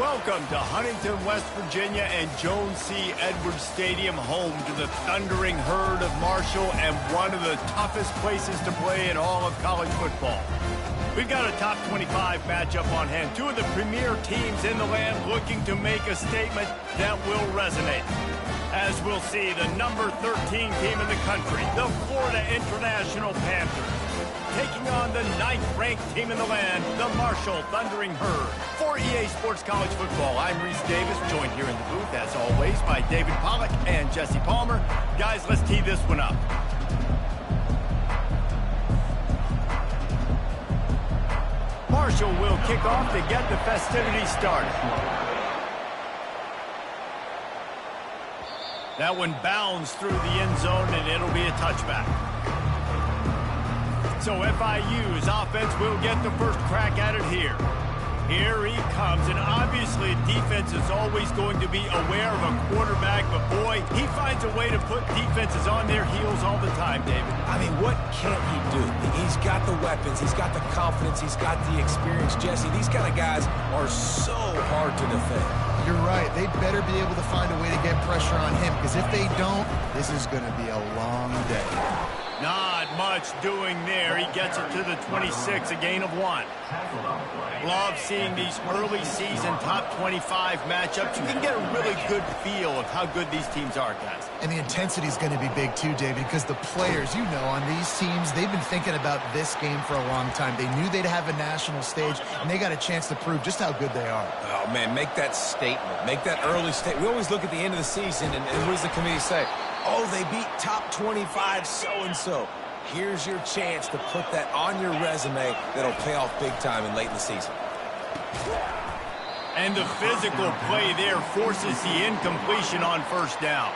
Welcome to Huntington, West Virginia and Jones C. Edwards Stadium, home to the thundering herd of Marshall and one of the toughest places to play in all of college football. We've got a top 25 matchup on hand. Two of the premier teams in the land looking to make a statement that will resonate. As we'll see, the number 13 team in the country, the Florida International Panthers, taking on the 9th-ranked team in the land, the Marshall Thundering Herd. For EA Sports College Football, I'm Reese Davis, joined here in the booth, as always, by David Pollack and Jesse Palmer. Guys, let's tee this one up. Marshall will kick off to get the festivities started. That one bounds through the end zone, and it'll be a touchback. So FIU's offense will get the first crack at it here. Here he comes, and obviously defense is always going to be aware of a quarterback, but boy, he finds a way to put defenses on their heels all the time, David. I mean, what can't he do? He's got the weapons, he's got the confidence, he's got the experience. Jesse, these kind of guys are so hard to defend. You're right. They better be able to find a way to get pressure on him, because if they don't, this is going to be a long day. Not much doing there. He gets it to the 26, a gain of 1. Love seeing these early season top 25 matchups. You can get a really good feel of how good these teams are, guys. And the intensity is going to be big too, David, because the players, you know, on these teams, they've been thinking about this game for a long time. They knew they'd have a national stage, and they got a chance to prove just how good they are. Oh, man, make that statement. Make that early statement. We always look at the end of the season, and what does the committee say? Oh, they beat top 25 so-and-so. Here's your chance to put that on your resume that'll pay off big time in late in the season. And the physical play there forces the incompletion on first down.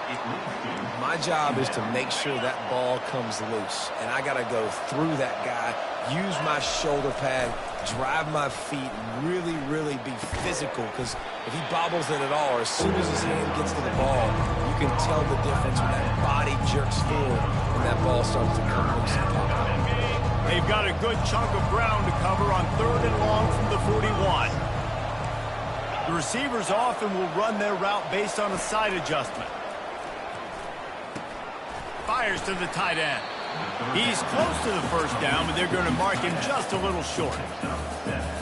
My job is to make sure that ball comes loose, and I got to go through that guy, use my shoulder pad, drive my feet, really, really be physical, because if he bobbles it at all, or as soon as his hand gets to the ball, you can tell the difference when that body jerks forward and that ball starts to come loose and pop out. They've got a good chunk of ground to cover on 3rd and long from the 41. The receivers often will run their route based on a side adjustment. Fires to the tight end. He's close to the first down, but they're going to mark him just a little short.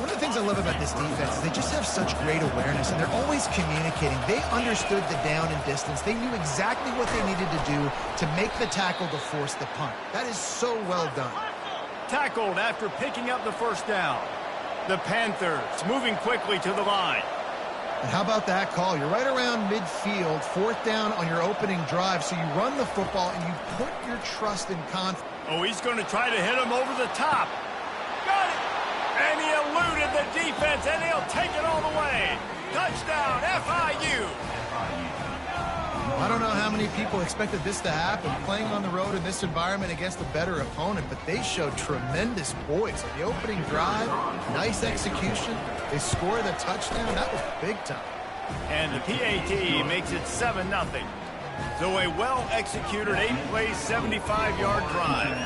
One of the things I love about this defense is they just have such great awareness, and they're always communicating. They understood the down and distance. They knew exactly what they needed to do to make the tackle to force the punt. That is so well done. Tackled after picking up the first down. The Panthers moving quickly to the line. And how about that call? You're right around midfield, 4th down on your opening drive, so you run the football and you put your trust and confidence. Oh, he's going to try to hit him over the top. Got it! And he eluded the defense, and he'll take it all the way. Touchdown, FIU! I don't know how many people expected this to happen, playing on the road in this environment against a better opponent, but they showed tremendous poise. On the opening drive, nice execution. They score the touchdown. That was big time. And the PAT makes it 7-0. So a well-executed 8-play, 75-yard drive.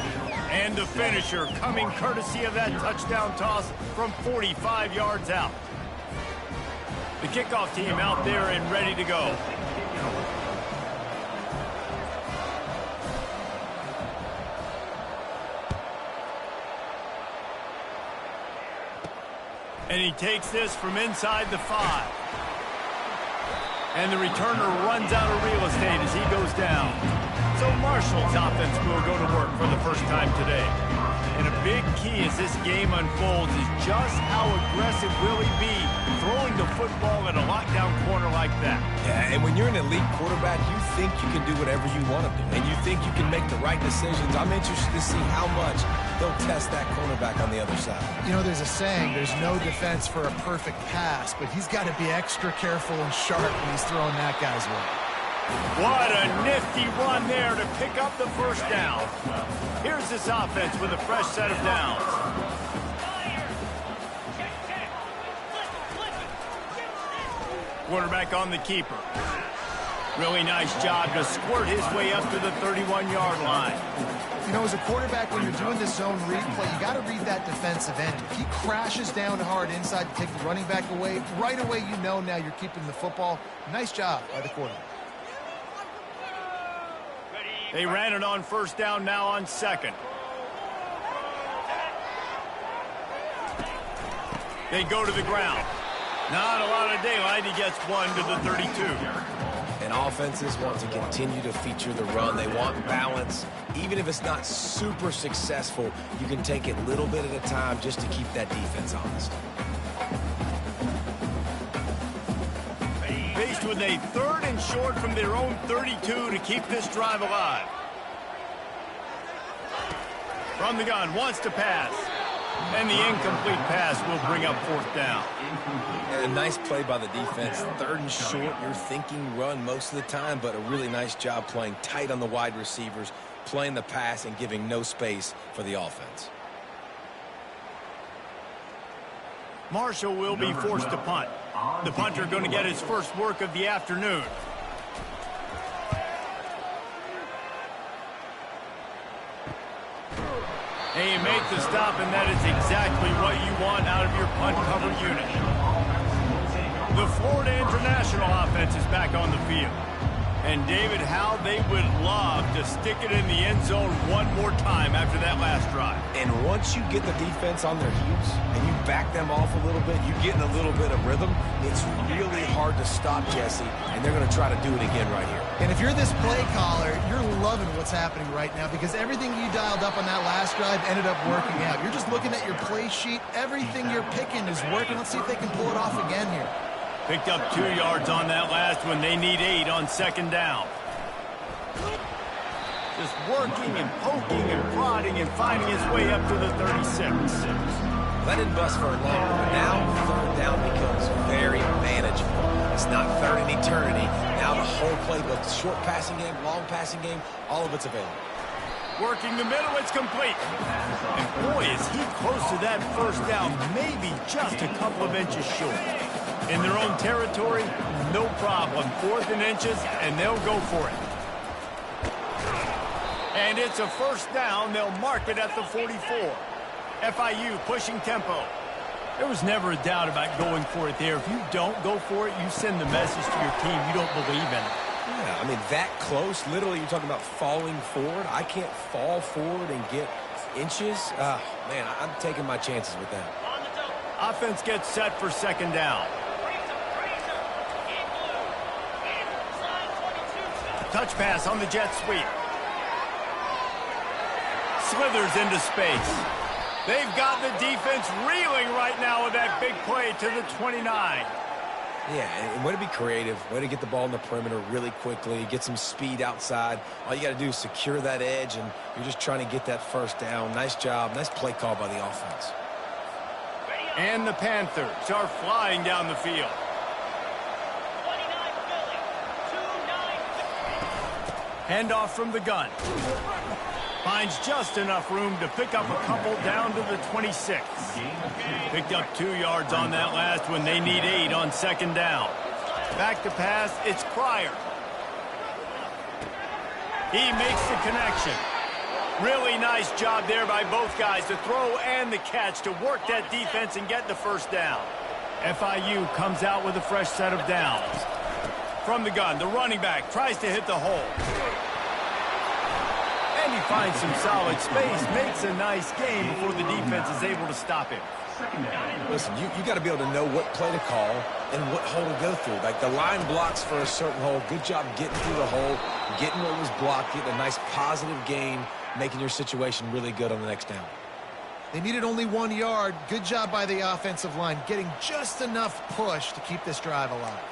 And the finisher coming courtesy of that touchdown toss from 45 yards out. The kickoff team out there and ready to go. And he takes this from inside the 5. And the returner runs out of real estate as he goes down. So Marshall's offense will go to work for the first time today. And a big key as this game unfolds is just how aggressive will he be throwing the football at a lockdown corner like that. Yeah, and when you're an elite quarterback, you think you can do whatever you want to do, and you think you can make the right decisions. I'm interested to see how much they'll test that cornerback on the other side. You know, there's a saying, there's no defense for a perfect pass, but he's got to be extra careful and sharp when he's throwing that guy's way. What a nifty run there to pick up the first down. Here's this offense with a fresh set of downs. Quarterback on the keeper. Really nice job to squirt his way up to the 31-yard line. You know, as a quarterback, when you're doing this zone read play, you got to read that defensive end. If he crashes down hard inside to take the running back away, right away you know now you're keeping the football. Nice job by the quarterback. They ran it on first down, now on second. They go to the ground. Not a lot of daylight. He gets one to the 32. And offenses want to continue to feature the run. They want balance. Even if it's not super successful, you can take it a little bit at a time just to keep that defense honest. Faced with a 3rd and short from their own 32 to keep this drive alive. From the gun, wants to pass. And the incomplete pass will bring up 4th down. And a nice play by the defense. 3rd and short, you're thinking run most of the time, but a really nice job playing tight on the wide receivers, playing the pass and giving no space for the offense. Marshall will be forced to punt. The punter going to get his first work of the afternoon. And you make the stop, and that is exactly what you want out of your punt cover unit. The Florida International offense is back on the field. And, David, how they would love to stick it in the end zone one more time after that last drive. And once you get the defense on their heels and you back them off a little bit, you get in a little bit of rhythm, it's really hard to stop Jesse, and they're going to try to do it again right here. And if you're this play caller, you're loving what's happening right now because everything you dialed up on that last drive ended up working out. You're just looking at your play sheet. Everything you're picking is working. Let's see if they can pull it off again here. Picked up 2 yards on that last one. They need 8 on 2nd down. Just working and poking and prodding and finding his way up to the 36. That didn't bust for long, but now 3rd down becomes very manageable. It's not 3rd in eternity. Now the whole playbook, short passing game, long passing game, all of it's available. Working the middle, it's complete. And boy, is he close to that 1st down, maybe just a couple of inches short. In their own territory, no problem. 4th and inches, and they'll go for it. And it's a 1st down. They'll mark it at the 44. FIU pushing tempo. There was never a doubt about going for it there. If you don't go for it, you send the message to your team you don't believe in it. Yeah, I mean, that close, literally, you're talking about falling forward. I can't fall forward and get inches. Man, I'm taking my chances with that. Offense gets set for 2nd down. Touch pass on the jet sweep. Slithers into space. They've got the defense reeling right now with that big play to the 29. Yeah, and way to be creative, way to get the ball in the perimeter really quickly, get some speed outside. All you got to do is secure that edge, and you're just trying to get that 1st down. Nice job. Nice play call by the offense. And the Panthers are flying down the field. Handoff from the gun. Finds just enough room to pick up a couple down to the 26. Picked up 2 yards on that last one. They need 8 on 2nd down. Back to pass, it's Pryor. He makes the connection. Really nice job there by both guys, the throw and the catch to work that defense and get the 1st down. FIU comes out with a fresh set of downs. From the gun, the running back tries to hit the hole. And he finds some solid space, makes a nice game before the defense is able to stop him. Listen, you got to be able to know what play to call and what hole to go through. Like the line blocks for a certain hole. Good job getting through the hole, getting what was blocked, getting a nice positive gain, making your situation really good on the next down. They needed only 1 yard. Good job by the offensive line, getting just enough push to keep this drive alive.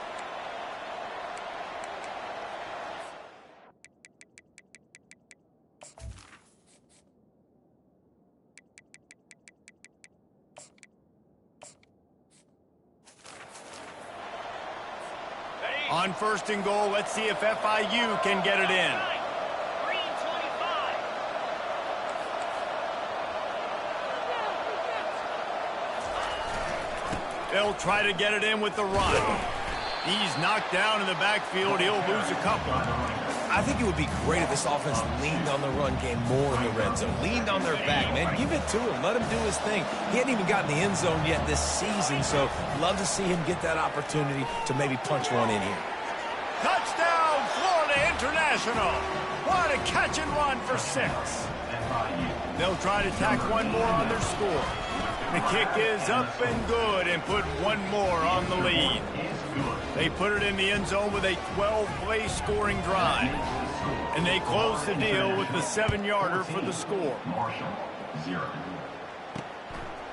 On 1st and goal, let's see if FIU can get it in. They'll try to get it in with the run. He's knocked down in the backfield. He'll lose a couple. I think it would be great if this offense leaned on the run game more in the red zone. Leaned on their back, man. Give it to him. Let him do his thing. He hadn't even gotten the end zone yet this season, so love to see him get that opportunity to maybe punch one in here. Touchdown, Florida International. What a catch and run for 6. They'll try to tack one more on their score. The kick is up and good and put one more on the lead. They put it in the end zone with a 12-play scoring drive. And they close the deal with the 7-yarder for the score.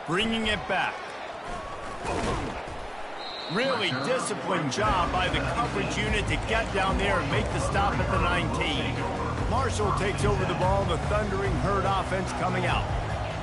Bringing it back. Really disciplined job by the coverage unit to get down there and make the stop at the 19. Marshall takes over the ball, the Thundering Herd offense coming out.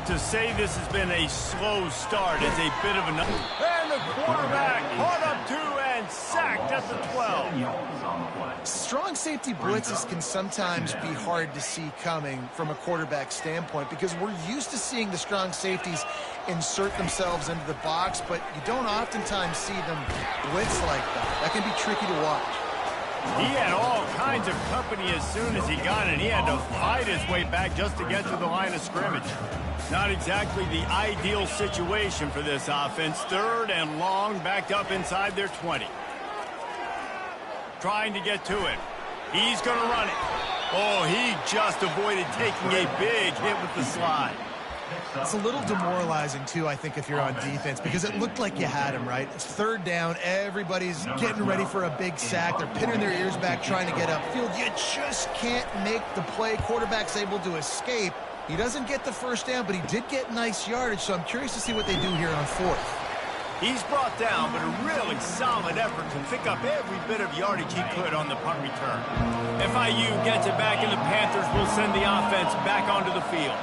To say this has been a slow start is a bit of a... And the quarterback caught up to and sacked at the 12. Strong safety blitzes can sometimes be hard to see coming from a quarterback standpoint because we're used to seeing the strong safeties insert themselves into the box, but you don't oftentimes see them blitz like that. That can be tricky to watch. He had all kinds of company as soon as he got it. He had to fight his way back just to get to the line of scrimmage. Not exactly the ideal situation for this offense. 3rd and long, backed up inside their 20. Trying to get to it. He's going to run it. Oh, he just avoided taking a big hit with the slide. It's a little demoralizing, too, I think, if you're on defense, because it looked like you had him, right? It's 3rd down. Everybody's getting ready for a big sack. They're pinning their ears back, trying to get upfield. You just can't make the play. Quarterback's able to escape. He doesn't get the first down, but he did get nice yardage, so I'm curious to see what they do here on 4th. He's brought down, but a really solid effort to pick up every bit of yardage he could on the punt return. FIU gets it back, and the Panthers will send the offense back onto the field.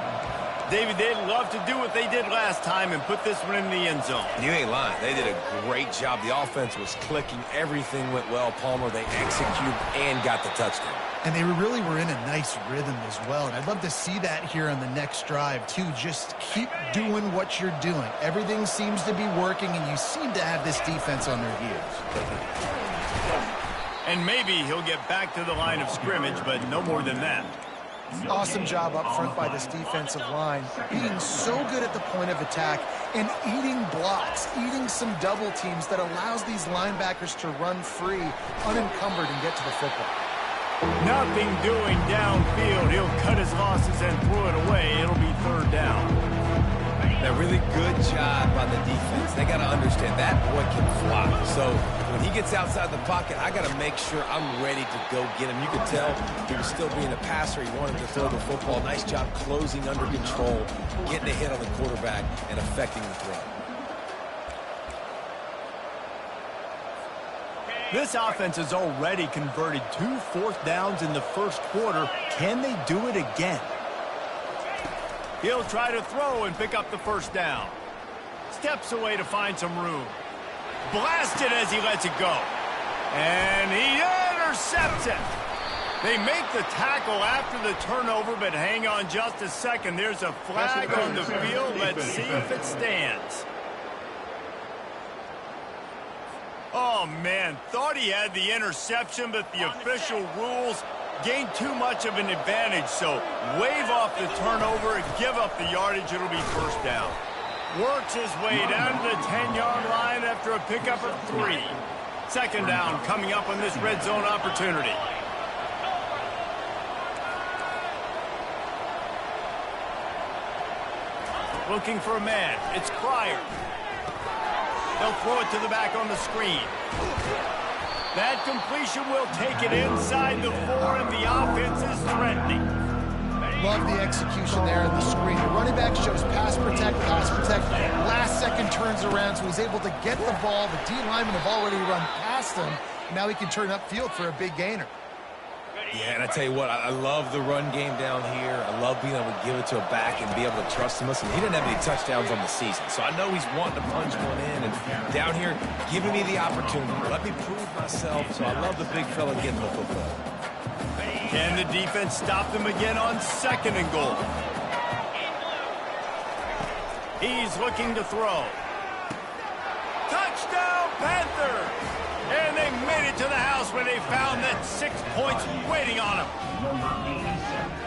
David, they'd love to do what they did last time and put this one in the end zone. You ain't lying. They did a great job. The offense was clicking. Everything went well. Palmer, they executed and got the touchdown. And they really were in a nice rhythm as well. And I'd love to see that here on the next drive, too. Just keep doing what you're doing. Everything seems to be working, and you seem to have this defense on their heels. And maybe he'll get back to the line of scrimmage, but no more than that. Awesome job up front by this defensive line, being so good at the point of attack and eating blocks, eating some double teams that allows these linebackers to run free, unencumbered, and get to the football. Nothing doing downfield. He'll cut his losses and throw it away. It'll be 3rd down. A really good job by the defense. They got to understand that boy can fly. So when he gets outside the pocket, I got to make sure I'm ready to go get him. You could tell he was still being a passer. He wanted to throw the football. Nice job closing under control, getting a hit on the quarterback, and affecting the throw. This offense has already converted 2 4th downs in the first quarter. Can they do it again? He'll try to throw and pick up the first down. Steps away to find some room. Blasted as he lets it go. And he intercepts it. They make the tackle after the turnover, but hang on just a second. There's a flag on the field. Let's see if it stands. Oh, man, thought he had the interception, but the official rules gained too much of an advantage, so wave off the turnover and give up the yardage. It'll be 1st down. Works his way down to the 10-yard line after a pickup of 3. 2nd down coming up on this red zone opportunity. Looking for a man. It's Cryer. They'll throw it to the back on the screen. That completion will take it inside the 4, and the offense is threatening. Love the execution there in the screen. The running back shows pass protect. Last second turns around, so he's able to get the ball. The D linemen have already run past him. Now he can turn upfield for a big gainer. Yeah, and I tell you what, I love the run game down here. I love being able to give it to a back and be able to trust him. Listen, he didn't have any touchdowns on the season, so I know he's wanting to punch one in. And down here, giving me the opportunity. Let me prove myself, so I love the big fella getting the football. Can the defense stop them again on 2nd and goal? He's looking to throw. Touchdown, Panthers! And they made it to the house where they found that 6 points waiting on them.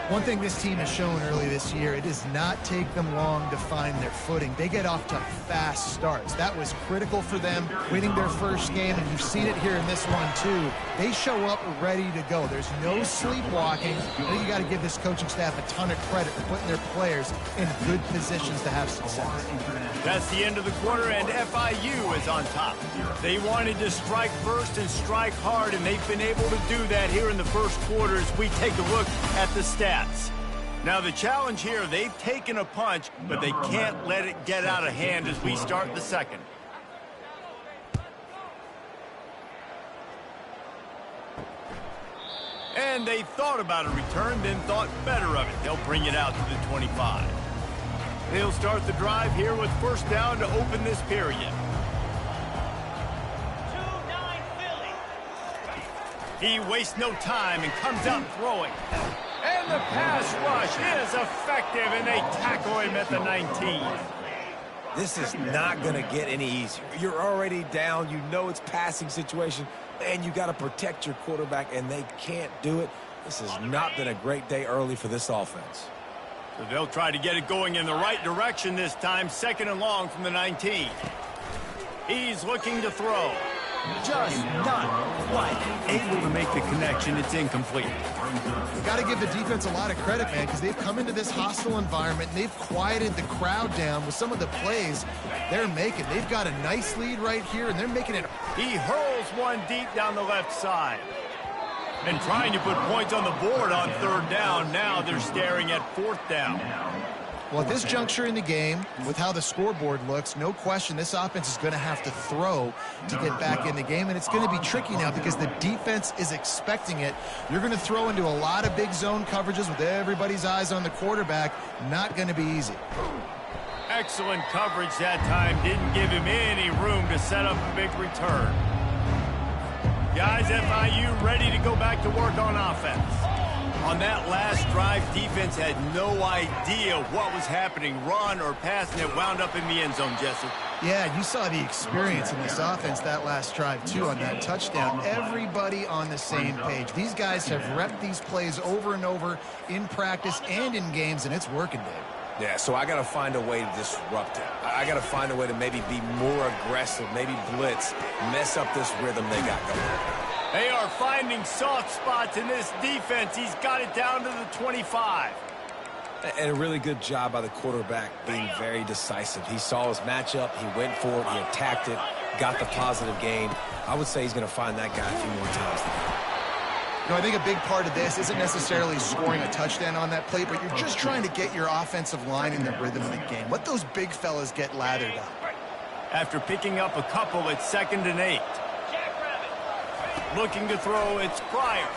One thing this team has shown early this year, it does not take them long to find their footing. They get off to fast starts. That was critical for them, winning their first game, and you've seen it here in this one too. They show up ready to go. There's no sleepwalking. I think you got to give this coaching staff a ton of credit for putting their players in good positions to have success. That's the end of the quarter, and FIU is on top. They wanted to strike first and strike hard, and they've been able to do that here in the first quarter as we take a look at the stats. Now, the challenge here, they've taken a punch, but they can't let it get out of hand as we start the second. And they thought about a return, then thought better of it. They'll bring it out to the 25. They'll start the drive here with first down to open this period. 2-9 Philly. He wastes no time and comes out throwing. And the pass rush is effective, and they tackle him at the 19. This is not going to get any easier. You're already down. You know it's passing situation, and you got to protect your quarterback, and they can't do it. This has not been a great day early for this offense. So they'll try to get it going in the right direction this time, second and long from the 19. He's looking to throw. Just not quite able to make the connection. It's incomplete. You got to give the defense a lot of credit, man, because they've come into this hostile environment and they've quieted the crowd down with some of the plays they're making. They've got a nice lead right here, and they're making it. He hurls one deep down the left side. And trying to put points on the board on third down. Now they're staring at fourth down. Well, at this juncture in the game, with how the scoreboard looks, no question this offense is going to have to throw to get back in the game, and it's going to be tricky now because the defense is expecting it. You're going to throw into a lot of big zone coverages with everybody's eyes on the quarterback. Not going to be easy. Excellent coverage that time. Didn't give him any room to set up a big return. Guys, FIU ready to go back to work on offense. On that last drive, defense had no idea what was happening, run or pass, and it wound up in the end zone, Jesse. Yeah, you saw the experience in this offense that last drive, too, on that touchdown. Everybody on the same page. These guys have repped these plays over and over in practice and in games, and it's working, Dave. Yeah, so I got to find a way to disrupt it. I got to find a way to maybe be more aggressive, maybe blitz, mess up this rhythm they got going. They are finding soft spots in this defense. He's got it down to the 25. And a really good job by the quarterback being very decisive. He saw his matchup. He went for it. He attacked it, got the positive gain. I would say he's going to find that guy a few more times today. You know, I think a big part of this isn't necessarily scoring a touchdown on that play, but you're just trying to get your offensive line in the rhythm of the game. Let those big fellas get lathered up. After picking up a couple, it's 2nd and 8. Looking to throw, it's Pryor.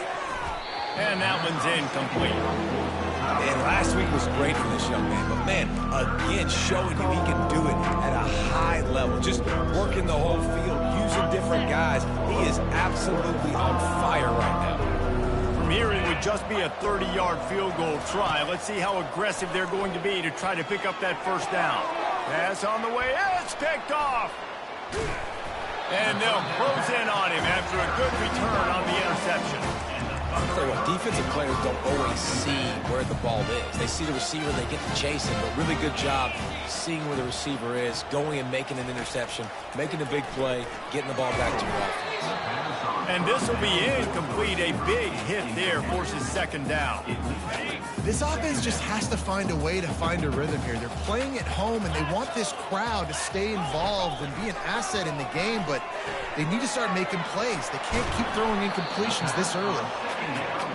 And that one's incomplete. And last week was great for this young man. But, man, again, showing you he can do it at a high level. Just working the whole field, using different guys. He is absolutely on fire right now. From here, it would just be a 30-yard field goal try. Let's see how aggressive they're going to be to try to pick up that first down. Pass on the way. It's picked off. And they'll close in on him after a good return on the interception. I'll tell you what, defensive players don't always see where the ball is. They see the receiver, they get to chase him, but really good job seeing where the receiver is, going and making an interception, making a big play, getting the ball back to your offense. And this will be incomplete. A big hit there forces 2nd down. This offense just has to find a way to find a rhythm here. They're playing at home, and they want this crowd to stay involved and be an asset in the game, but they need to start making plays. They can't keep throwing incompletions this early.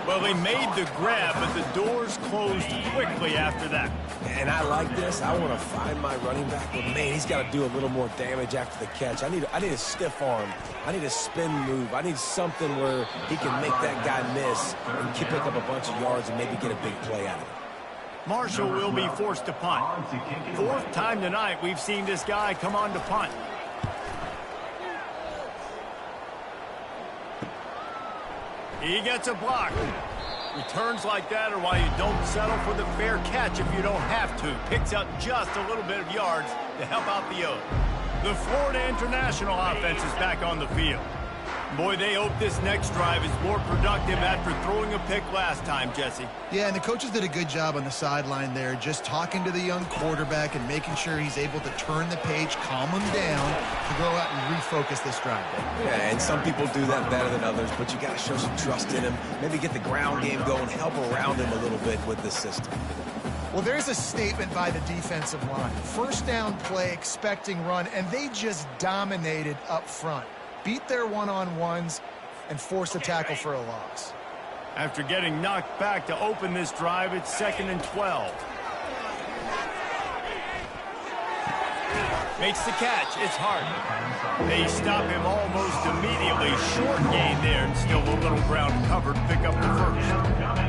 Well, they made the grab, but the doors closed quickly after that. And I like this. I want to find my running back, but, man, he's got to do a little more damage after the catch. I need a stiff arm. I need a spin move. I need something where he can make that guy miss and pick up a bunch of yards and maybe get a big play out of it. Marshall will be forced to punt. 4th time tonight we've seen this guy come on to punt. He gets a block. Returns like that are why you don't settle for the fair catch if you don't have to. Picks up just a little bit of yards to help out the O. The Florida International offense is back on the field. Boy, they hope this next drive is more productive after throwing a pick last time, Jesse. Yeah, and the coaches did a good job on the sideline there, just talking to the young quarterback and making sure he's able to turn the page, calm him down, to go out and refocus this drive. Yeah, and some people do that better than others, but you got to show some trust in him. Maybe get the ground game going, help around him a little bit with the system. Well, there's a statement by the defensive line. First down play, expecting run, and they just dominated up front. Beat their one-on-ones and force a tackle for a loss. After getting knocked back to open this drive, it's 2nd and 12. Makes the catch. It's hard. They stop him almost immediately. Short gain there, and still a little ground covered. Pick up the first.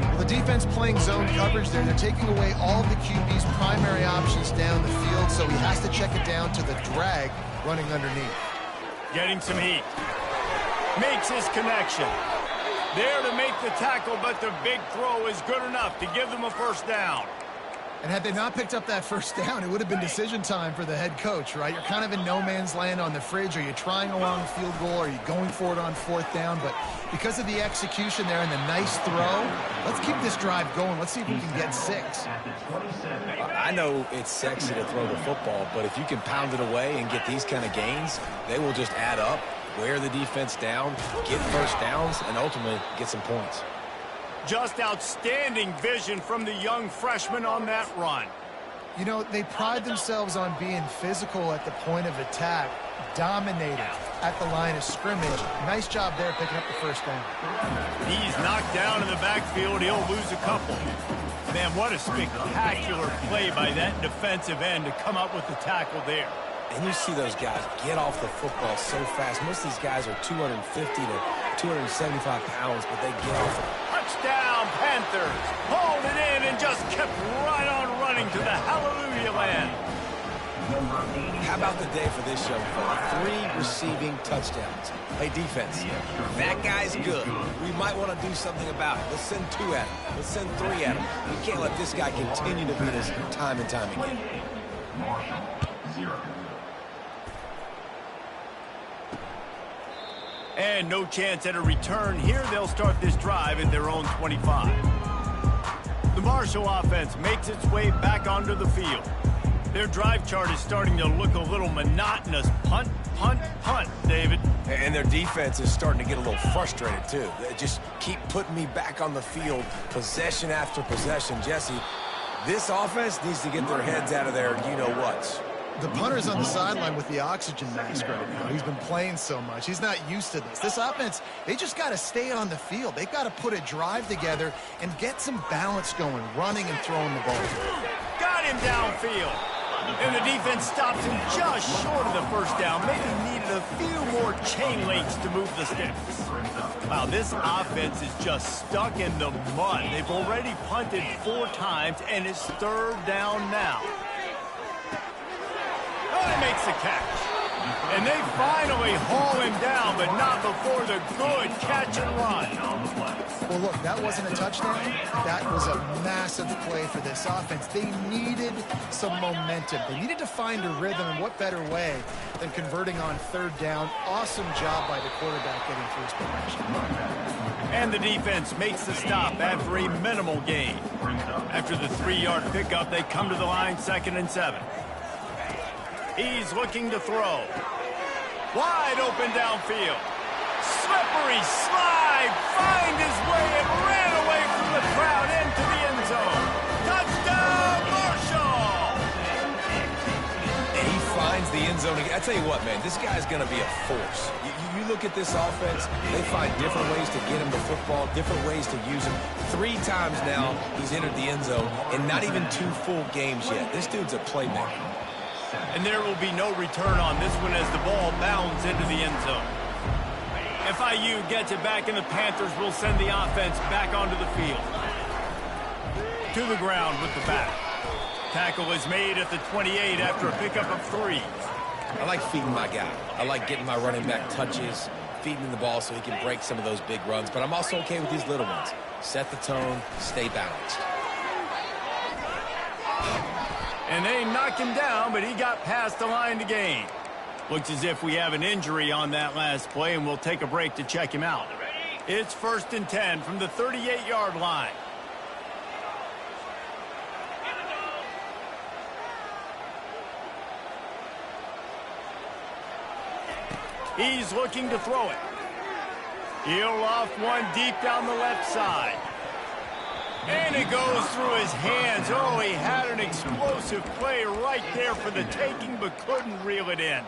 Well, the defense playing zone coverage there. They're taking away all of the QB's primary options down the field, so he has to check it down to the drag running underneath. Getting some heat. Makes his connection. There to make the tackle, but the big throw is good enough to give them a first down. And had they not picked up that first down, it would have been decision time for the head coach, right? You're kind of in no man's land on the fridge. Are you trying a long field goal? Are you going for it on 4th down? But because of the execution there and the nice throw, let's keep this drive going. Let's see if we can get 6. I know it's sexy to throw the football, but if you can pound it away and get these kind of gains, they will just add up, wear the defense down, get first downs, and ultimately get some points. Just outstanding vision from the young freshman on that run. You know, they pride themselves on being physical at the point of attack, dominating at the line of scrimmage. Nice job there picking up the first down. He's knocked down in the backfield. He'll lose a couple. Man, what a spectacular play by that defensive end to come up with the tackle there. And you see those guys get off the football so fast. Most of these guys are 250 to 275 pounds, but they get off it. Touchdown, Panthers. Hauled it in and just kept right on running to the hallelujah land. How about the day for this young fella? 3 receiving touchdowns. Hey, defense, that guy's good. We might want to do something about it. Let's send 2 at him. Let's send 3 at him. We can't let this guy continue to beat us time and time again. And no chance at a return here. They'll start this drive at their own 25. The Marshall offense makes its way back onto the field. Their drive chart is starting to look a little monotonous. Punt, punt, punt, David. And their defense is starting to get a little frustrated, too. They just keep putting me back on the field, possession after possession. Jesse, this offense needs to get their heads out of there, you-know-whats. The punter's on the sideline with the oxygen mask right now. He's been playing so much. He's not used to this. This offense, they just got to stay on the field. They've got to put a drive together and get some balance going, running and throwing the ball. Got him downfield. And the defense stops him just short of the first down. Maybe needed a few more chain links to move the sticks. Wow, this offense is just stuck in the mud. They've already punted 4 times, and it's 3rd down now. He makes the catch. And they finally haul him down, but not before the good catch and run. Well, look, that wasn't a touchdown. That was a massive play for this offense. They needed some momentum. They needed to find a rhythm, and what better way than converting on 3rd down. Awesome job by the quarterback getting through his progression. And the defense makes the stop after a minimal gain. After the 3-yard pickup, they come to the line 2nd and 7. He's looking to throw. Wide open downfield. Slippery slide. Find his way and ran away from the crowd into the end zone. Touchdown, Marshall! And he finds the end zone again. I tell you what, man, this guy's going to be a force. You look at this offense, they find different ways to get him the football, different ways to use him. 3 times now he's entered the end zone, and not even 2 full games yet. This dude's a playmaker. And there will be no return on this one as the ball bounds into the end zone. FIU gets it back, and the Panthers will send the offense back onto the field. To the ground with the back. Tackle is made at the 28 after a pickup of 3. I like feeding my guy. I like getting my running back touches, feeding him the ball so he can break some of those big runs. But I'm also okay with these little ones. Set the tone, stay balanced. And they knocked him down, but he got past the line to gain. Looks as if we have an injury on that last play, and we'll take a break to check him out. It's 1st and 10 from the 38-yard line. He's looking to throw it. He'll loft one deep down the left side. And it goes through his hands. Oh, he had an explosive play right there for the taking, but couldn't reel it in.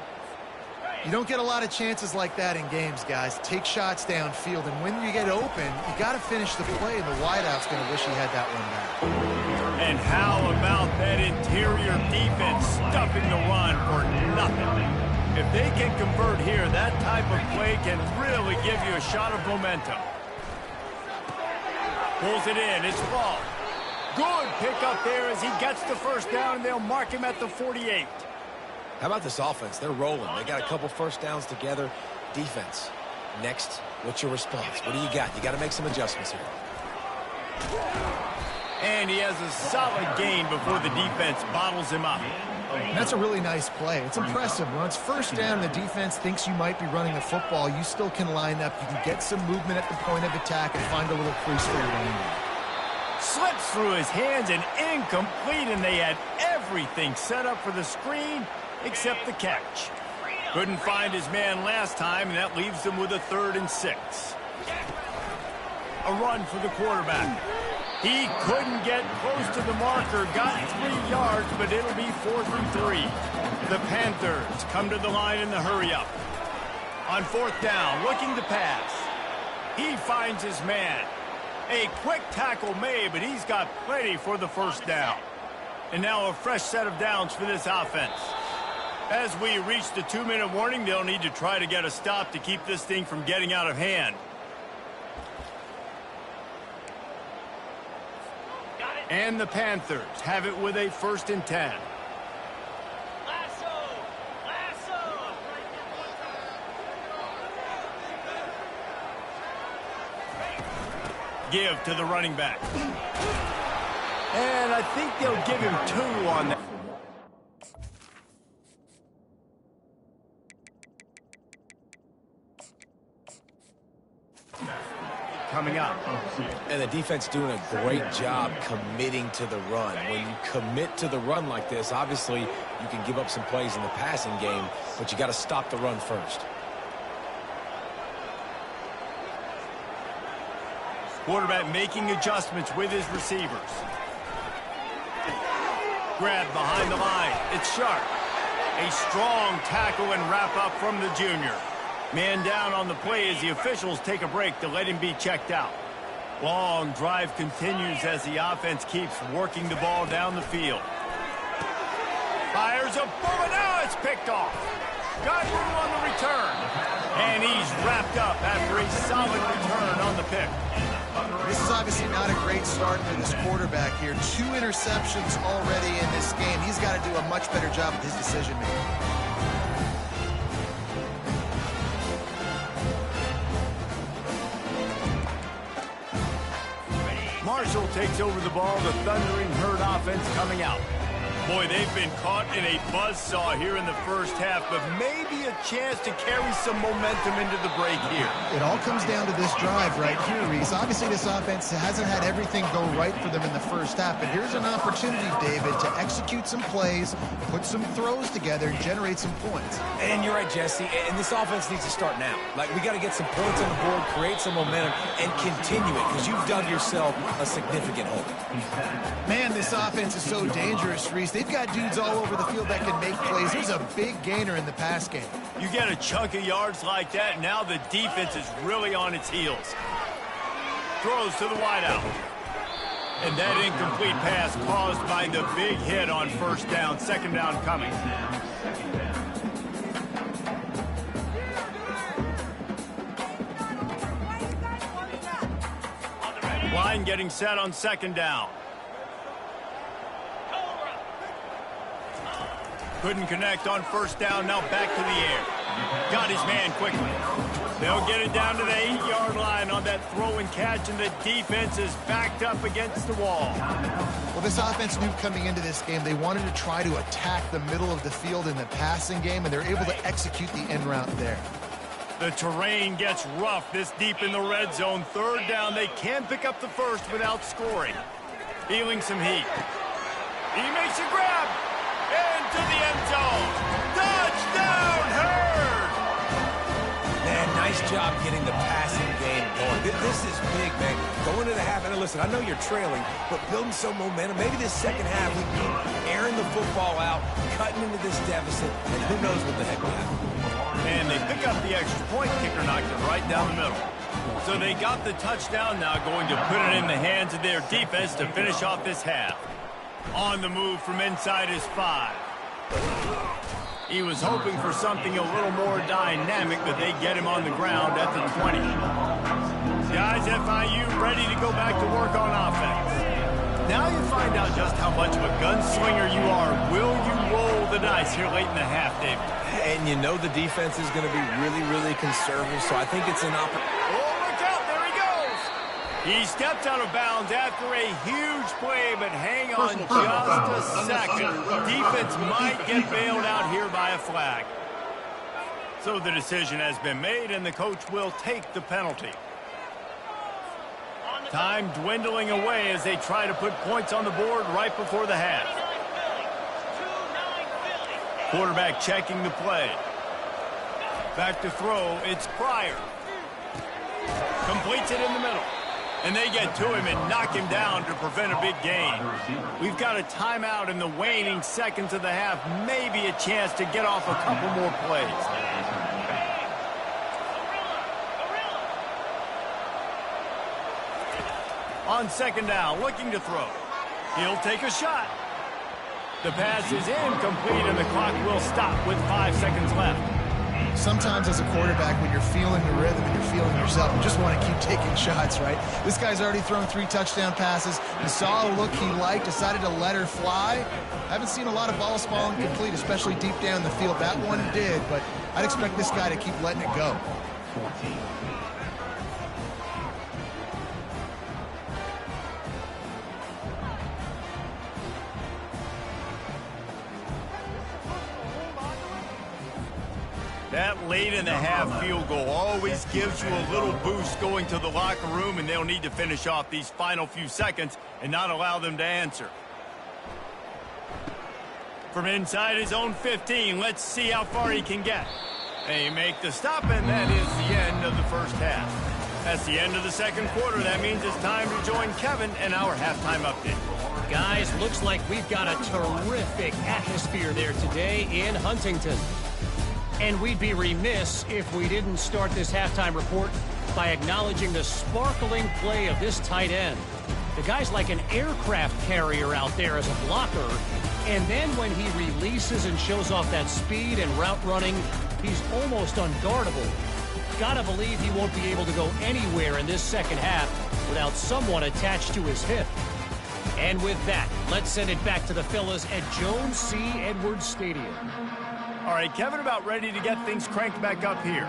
You don't get a lot of chances like that in games, guys. Take shots downfield, and when you get open, you got to finish the play, and the wideout's going to wish he had that one back. And how about that interior defense stuffing the run for nothing? If they can convert here, that type of play can really give you a shot of momentum. Pulls it in. It's Ball. Good pickup there as he gets the first down, and they'll mark him at the 48. How about this offense? They're rolling. They got a couple first downs together. Defense. Next, what's your response? What do you got? You got to make some adjustments here. And he has a solid gain before the defense bottles him up. That's a really nice play. It's impressive. When it's first down, the defense thinks you might be running the football. You still can line up. You can get some movement at the point of attack and find a little crease for your running back. Slips through his hands and incomplete, and they had everything set up for the screen except the catch. Couldn't find his man last time, and that leaves them with a 3rd and 6. A run for the quarterback. He couldn't get close to the marker, got 3 yards, but it'll be 4th and 3. The Panthers come to the line in the hurry-up. On 4th down, looking to pass. He finds his man. A quick tackle made, but he's got plenty for the first down. And now a fresh set of downs for this offense. As we reach the 2-minute warning, they'll need to try to get a stop to keep this thing from getting out of hand. And the Panthers have it with a 1st and 10. Give to the running back. And I think they'll give him 2 on that. Coming up. And the defense doing a great job committing to the run. When you commit to the run like this, obviously you can give up some plays in the passing game, but you got to stop the run first. Quarterback making adjustments with his receivers. Grab behind the line. It's Sharp. A strong tackle and wrap up from the junior. Man down on the play as the officials take a break to let him be checked out. Long drive continues as the offense keeps working the ball down the field. Fires a bullet. Now it's picked off. Got room on the return. And he's wrapped up after a solid return on the pick. This is obviously not a great start for this quarterback here. 2 interceptions already in this game. He's got to do a much better job with his decision-making. Marshall takes over the ball. The Thundering Herd offense coming out. Boy, they've been caught in a buzzsaw here in the first half, but maybe a chance to carry some momentum into the break here. It all comes down to this drive right here, Reese. Obviously, this offense hasn't had everything go right for them in the first half, but here's an opportunity, David, to execute some plays, put some throws together, and generate some points. And you're right, Jesse, and this offense needs to start now. Like, we got to get some points on the board, create some momentum, and continue it, because you've dug yourself a significant hole. Man, this offense is so dangerous, Reese. They've got dudes all over the field that can make plays. There's a big gainer in the pass game. You get a chunk of yards like that, now the defense is really on its heels. Throws to the wideout. And that incomplete pass caused by the big hit on first down. 2nd down coming. Line getting set on 2nd down. Couldn't connect on first down, now back to the air. Got his man quickly. They'll get it down to the 8-yard line on that throw and catch, and the defense is backed up against the wall. Well, this offense knew coming into this game they wanted to try to attack the middle of the field in the passing game, and they're able to execute the end route there. The terrain gets rough this deep in the red zone. Third down, they can pick up the first without scoring. Feeling some heat. He makes a grab into the end zone. Touchdown, Hurd! Man, nice job getting the passing game going. This is big, man. Going to the half, and listen, I know you're trailing, but building some momentum. Maybe this second half we keep airing the football out, cutting into this deficit, and who knows what the heck will happen. And they pick up the extra point. Kicker knocked it right down the middle. So they got the touchdown, now going to put it in the hands of their defense to finish off this half. On the move from inside his 5. He was hoping for something a little more dynamic, but they get him on the ground at the 20. Guys, FIU ready to go back to work on offense. Now you find out just how much of a gunslinger you are. Will you roll the dice here late in the half, David? And you know the defense is going to be really, really conservative, so I think it's an opportunity. Oh, look out, there he goes! He stepped out of bounds after a huge play, but hang on just a second. Defense might get bailed out here by a flag. So the decision has been made, and the coach will take the penalty. Time dwindling away as they try to put points on the board right before the half. Quarterback checking the play. Back to throw, it's Pryor. Completes it in the middle. And they get to him and knock him down to prevent a big gain. We've got a timeout in the waning seconds of the half. Maybe a chance to get off a couple more plays. On second down, looking to throw. He'll take a shot. The pass is incomplete, and the clock will stop with 5 seconds left. Sometimes as a quarterback, when you're feeling the rhythm and you're feeling yourself, you just want to keep taking shots, right? This guy's already thrown 3 touchdown passes. He saw a look he liked, decided to let her fly. I haven't seen a lot of balls fall incomplete, especially deep down the field. That one did, but I'd expect this guy to keep letting it go. That late in the half field goal always gives you a little boost going to the locker room, and they'll need to finish off these final few seconds and not allow them to answer. From inside his own 15, let's see how far he can get. They make the stop, and that is the end of the first half. That's the end of the second quarter. That means it's time to join Kevin and our halftime update. Guys, looks like we've got a terrific atmosphere there today in Huntington. And we'd be remiss if we didn't start this halftime report by acknowledging the sparkling play of this tight end. The guy's like an aircraft carrier out there as a blocker, and then when he releases and shows off that speed and route running, he's almost unguardable. Gotta believe he won't be able to go anywhere in this second half without someone attached to his hip. And with that, let's send it back to the fellas at Jones C. Edwards Stadium. All right, Kevin, about ready to get things cranked back up here.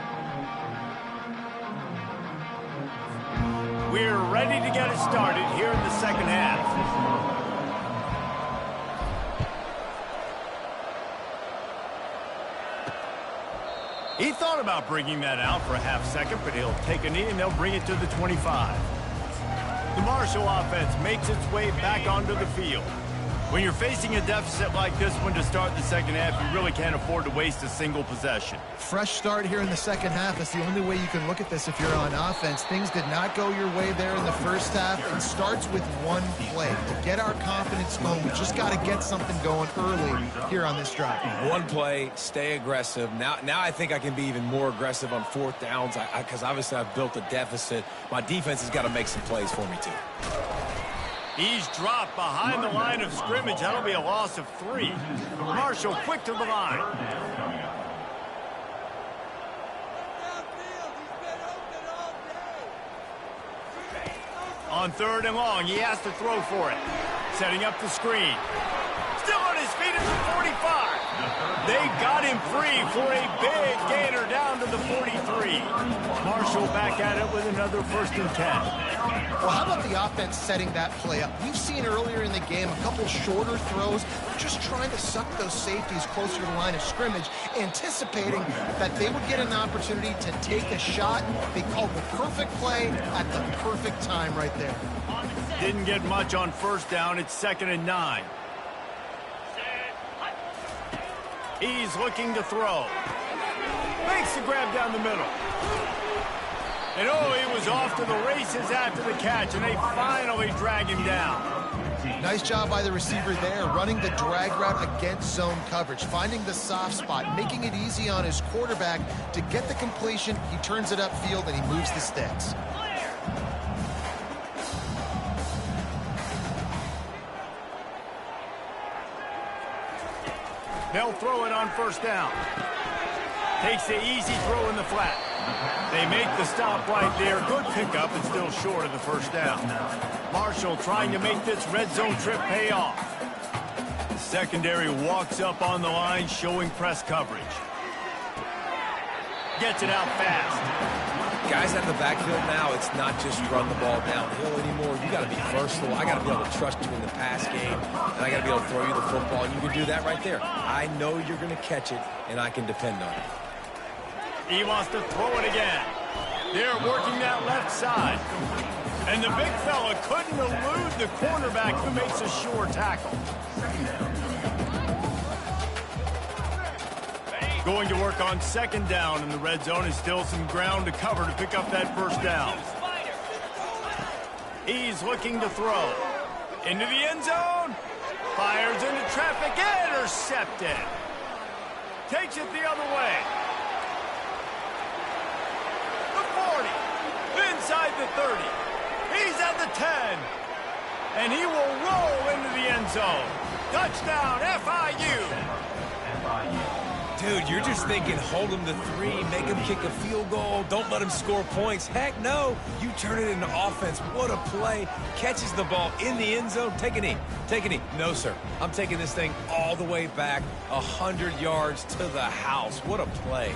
We're ready to get it started here in the second half. He thought about bringing that out for a half second, but he'll take a knee and they'll bring it to the 25. The Marshall offense makes its way back onto the field. When you're facing a deficit like this one to start the second half, you really can't afford to waste a single possession. Fresh start here in the second half. That's the only way you can look at this if you're on offense. Things did not go your way there in the first half. It starts with one play. To get our confidence going, we just got to get something going early here on this drive. One play, stay aggressive. Now I think I can be even more aggressive on fourth downs because obviously I've built a deficit. My defense has got to make some plays for me, too. He's dropped behind the line of scrimmage. That'll be a loss of 3. Marshall quick to the line. On third and long, he has to throw for it. Setting up the screen. Still on his feet at the 45. They got him free for a big gainer down to the 43. Marshall back at it with another 1st and 10. Well, how about the offense setting that play up? We've seen earlier in the game a couple shorter throws, just trying to suck those safeties closer to the line of scrimmage, anticipating that they would get an opportunity to take a shot. They called the perfect play at the perfect time right there. Didn't get much on 1st down. It's 2nd and 9. He's looking to throw. Makes the grab down the middle. And oh, he was off to the races after the catch, and they finally drag him down. Nice job by the receiver there, running the drag route against zone coverage, finding the soft spot, making it easy on his quarterback to get the completion. He turns it upfield, and he moves the sticks. They'll throw it on 1st down. Takes the easy throw in the flat. They make the stop right there. Good pickup and still short of the 1st down. Marshall trying to make this red zone trip pay off. The secondary walks up on the line, showing press coverage. Gets it out fast. Guys at the backfield now, it's not just run the ball downhill anymore. You got to be versatile. I got to be able to trust you in the pass game, and I got to be able to throw you the football, and you can do that right there. I know you're going to catch it, and I can depend on it. He wants to throw it again. They're working that left side. And the big fella couldn't elude the cornerback who makes a sure tackle. Going to work on 2nd down in the red zone, and still some ground to cover to pick up that 1st down. He's looking to throw. Into the end zone. Fires into traffic. Intercepted. Takes it the other way. The 40. Inside the 30. He's at the 10. And he will roll into the end zone. Touchdown, FIU. Dude, you're just thinking, hold him to 3, make him kick a field goal, don't let him score points. Heck no, you turn it into offense. What a play. Catches the ball in the end zone. Take a knee. Take a knee. No, sir. I'm taking this thing all the way back 100 yards to the house. What a play.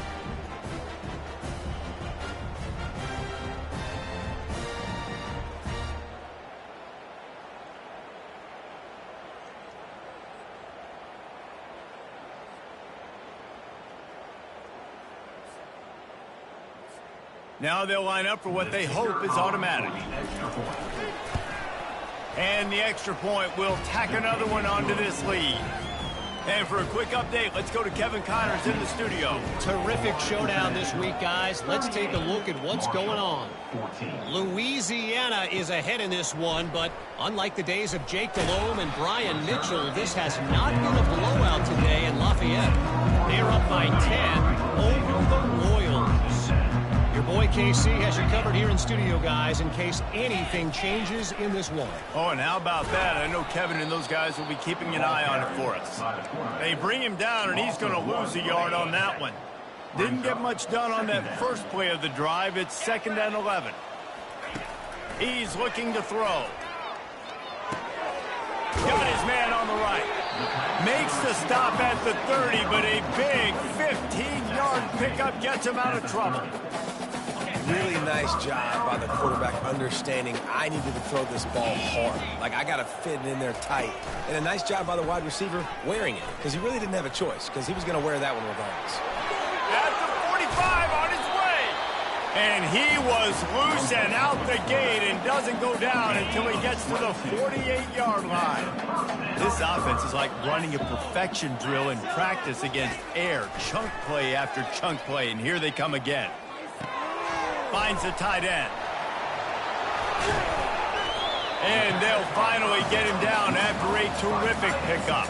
Now they'll line up for what they hope is automatic. And the extra point will tack another one onto this lead. And for a quick update, let's go to Kevin Connors in the studio. Terrific showdown this week, guys. Let's take a look at what's going on. Louisiana is ahead in this one, but unlike the days of Jake Delhomme and Brian Mitchell, this has not been a blowout today in Lafayette. They're up by 10 over the Royals. Your boy KC has you covered here in studio, guys, in case anything changes in this one. Oh, and how about that? I know Kevin and those guys will be keeping an eye on it for us. They bring him down, and he's going to lose a yard on that one. Didn't get much done on that first play of the drive. It's 2nd and 11. He's looking to throw. Got his man on the right. Makes the stop at the 30, but a big 15-yard pickup gets him out of trouble. Really nice job by the quarterback understanding I needed to throw this ball hard. Like, I got to fit it in there tight. And a nice job by the wide receiver wearing it, because he really didn't have a choice, because he was going to wear that one regardless. At the 45 on his way. And he was loose and out the gate and doesn't go down until he gets to the 48-yard line. This offense is like running a perfection drill in practice against air. Chunk play after chunk play, and here they come again. Finds the tight end. And they'll finally get him down after a terrific pickup.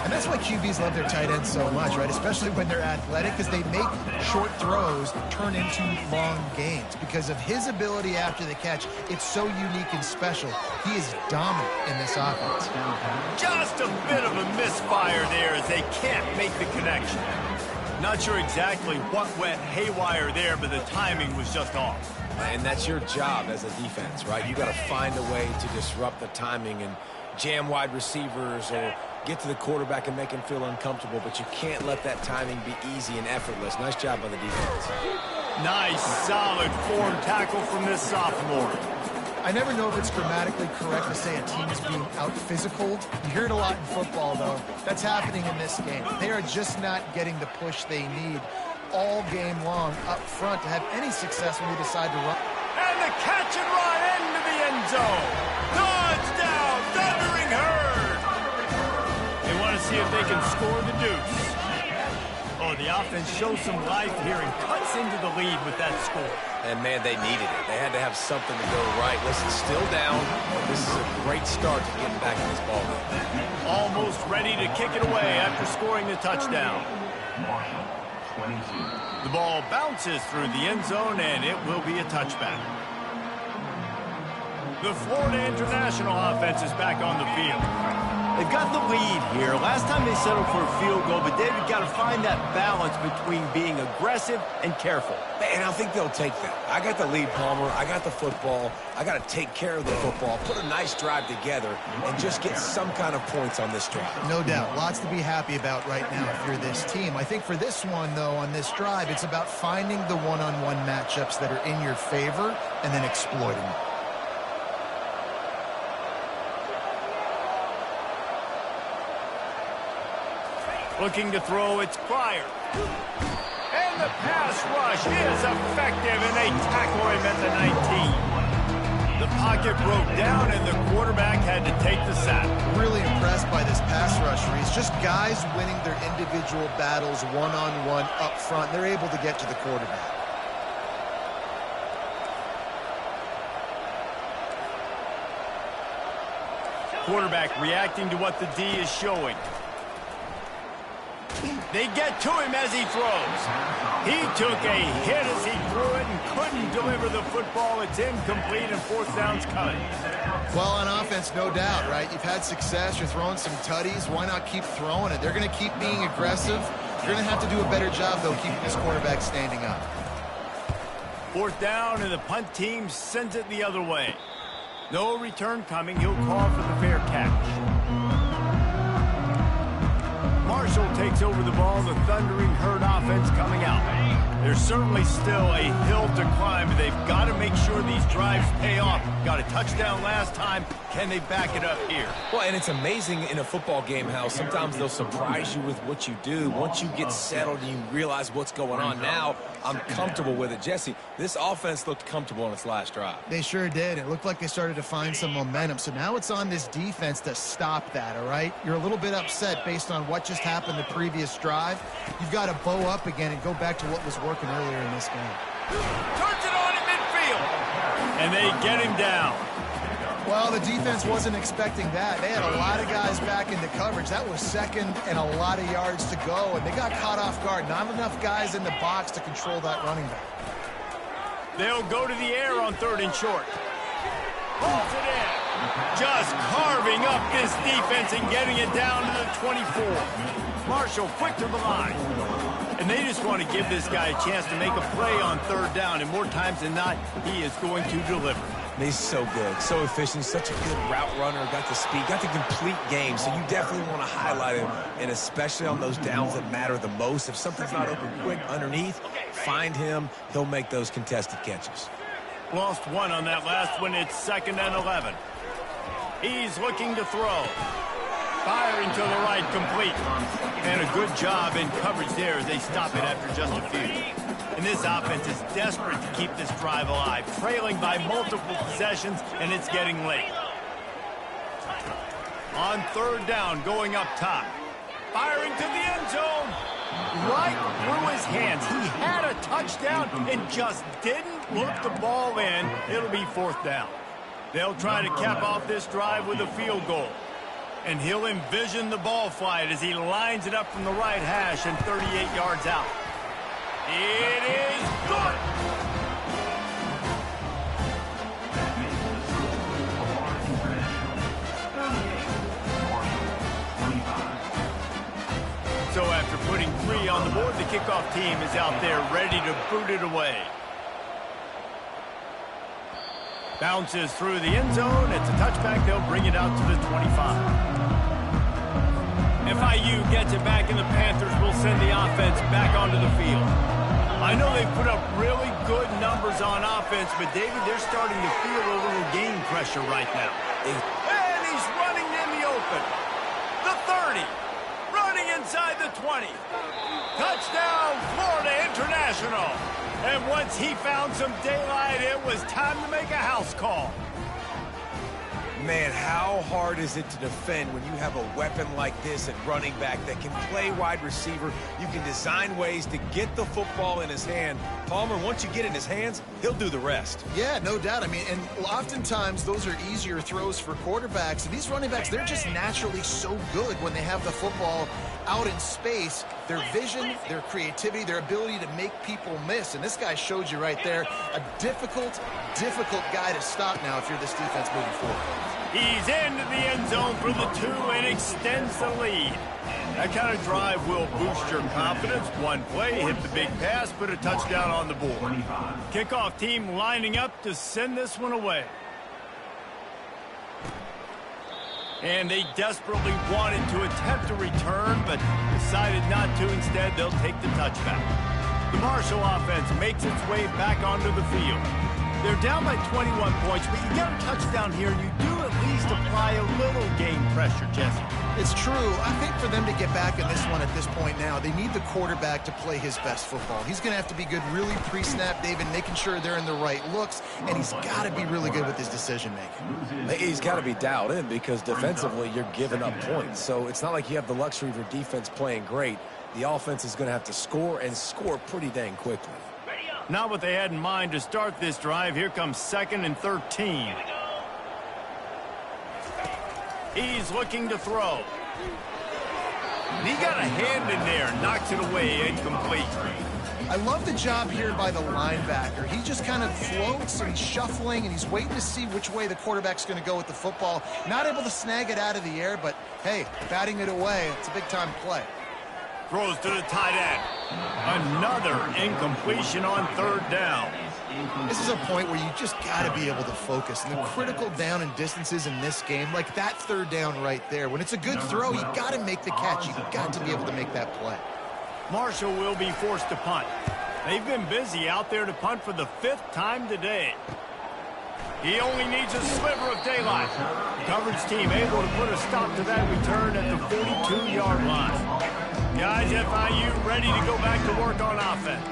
And that's why QBs love their tight ends so much, right? Especially when they're athletic, because they make short throws turn into long gains. Because of his ability after the catch, it's so unique and special. He is dominant in this offense. Just a bit of a misfire there as they can't make the connection. Not sure exactly what went haywire there, but the timing was just off. And that's your job as a defense, right? You got to find a way to disrupt the timing and jam wide receivers or get to the quarterback and make him feel uncomfortable, but you can't let that timing be easy and effortless. Nice job by the defense. Nice, solid form tackle from this sophomore. I never know if it's grammatically correct to say a team is being out-physicaled. You hear it a lot in football, though. That's happening in this game. They are just not getting the push they need all game long up front to have any success when they decide to run. And the catch and run into the end zone. Touchdown, Thundering Herd. They want to see if they can score the deuce. Oh, the offense shows some life here and cuts into the lead with that score. And, man, they needed it. They had to have something to go right. Listen, still down. This is a great start to getting back in this ballgame. Almost ready to kick it away after scoring the touchdown. The ball bounces through the end zone, and it will be a touchback. The Florida International offense is back on the field. They've got the lead here. Last time they settled for a field goal, but they've got to find that balance between being aggressive and careful. Man, I think they'll take that. I got the lead, Palmer. I got the football. I got to take care of the football, put a nice drive together, and just get some kind of points on this drive. No doubt. Lots to be happy about right now if you're this team. I think for this one, though, on this drive, it's about finding the one-on-one matchups that are in your favor and then exploiting them. Looking to throw, it's Pryor. And the pass rush is effective, and they tackle him at the 19. The pocket broke down, and the quarterback had to take the sack. Really impressed by this pass rush, Reese. Just guys winning their individual battles one-on-one up front. They're able to get to the quarterback. Quarterback reacting to what the D is showing. They get to him as he throws. He took a hit as he threw it and couldn't deliver the football. It's incomplete, and fourth down's coming. Well, on offense, no doubt, right? You've had success. You're throwing some tutties. Why not keep throwing it? They're going to keep being aggressive. You're going to have to do a better job, though, keeping this quarterback standing up. Fourth down, and the punt team sends it the other way. No return coming. He'll call for the fair catch. Marshall takes over the ball. The Thundering Herd offense coming out. There's certainly still a hill to climb, but they've got to make sure these drives pay off. Got a touchdown last time. Can they back it up here? Well, and it's amazing in a football game how sometimes they'll surprise you with what you do. Once you get settled and you realize what's going on, now I'm comfortable with it. Jesse, this offense looked comfortable on its last drive. They sure did. It looked like they started to find some momentum. So now it's on this defense to stop that, all right? You're a little bit upset based on what just happened the previous drive. You've got to bow up again and go back to what was working earlier in this game. Turns it on in midfield. And they get him down. Well, the defense wasn't expecting that. They had a lot of guys back into coverage. That was second and a lot of yards to go, and they got caught off guard. Not enough guys in the box to control that running back. They'll go to the air on third and short. Pulls it in. Just carving up this defense and getting it down to the 24. Marshall quick to the line. And they just want to give this guy a chance to make a play on third down, and more times than not, he is going to deliver. He's so good, so efficient, such a good route runner, got the speed, got the complete game, so you definitely want to highlight him, and especially on those downs that matter the most. If something's not open quick underneath, find him, he'll make those contested catches. Lost one on that last one. It's 2nd and 11. He's looking to throw. Firing to the right, complete. And a good job in coverage there as they stop it after just a few. And this offense is desperate to keep this drive alive, trailing by multiple possessions, and it's getting late. On third down, going up top. Firing to the end zone. Right through his hands. He had a touchdown and just didn't look the ball in. It'll be fourth down. They'll try to cap off this drive with a field goal. And he'll envision the ball flight as he lines it up from the right hash and 38 yards out. It is good. So after putting 3 on the board, the kickoff team is out there ready to boot it away. Bounces through the end zone. It's a touchback. They'll bring it out to the 25. FIU gets it back, and the Panthers will send the offense back onto the field. I know they've put up really good numbers on offense, but, David, they're starting to feel a little game pressure right now. And he's running in the open. The 30. Running inside the 20. Touchdown, Florida International. And once he found some daylight, it was time to make a house call. Man, how hard is it to defend when you have a weapon like this at running back that can play wide receiver? You can design ways to get the football in his hand. Palmer, once you get it in his hands, he'll do the rest. Yeah, no doubt. I mean, and oftentimes those are easier throws for quarterbacks. And these running backs, they're just naturally so good when they have the football out in space. Their vision, their creativity, their ability to make people miss. And this guy showed you right there, a difficult guy to stop now if you're this defense moving forward. He's into the end zone for the 2 and extends the lead. That kind of drive will boost your confidence. One play, hit the big pass, put a touchdown on the board. Kickoff team lining up to send this one away. And they desperately wanted to attempt a return, but decided not to. Instead, they'll take the touchback. The Marshall offense makes its way back onto the field. They're down by 21 points, but you get a touchdown here, and you do at least apply a little game pressure, Jesse. It's true. I think for them to get back in this one at this point now, they need the quarterback to play his best football. He's going to have to be good really pre-snap, David, making sure they're in the right looks, and he's got to be really good with his decision-making. He's got to be dialed in because defensively you're giving up points. So it's not like you have the luxury of your defense playing great. The offense is going to have to score and score pretty dang quickly. Not what they had in mind to start this drive. Here comes 2nd and 13. He's looking to throw. He got a hand in there, knocks it away, incomplete. I love the job here by the linebacker. He just kind of floats and he's shuffling and he's waiting to see which way the quarterback's going to go with the football. Not able to snag it out of the air, but hey, batting it away, it's a big-time play. Throws to the tight end. Another incompletion on 3rd down. This is a point where you just got to be able to focus. And the critical down and distances in this game, like that 3rd down right there, when it's a good throw, you got to make the catch. You've got to be able to make that play. Marshall will be forced to punt. They've been busy out there to punt for the 5th time today. He only needs a sliver of daylight. The coverage team able to put a stop to that return at the 42-yard line. Guys, FIU ready to go back to work on offense.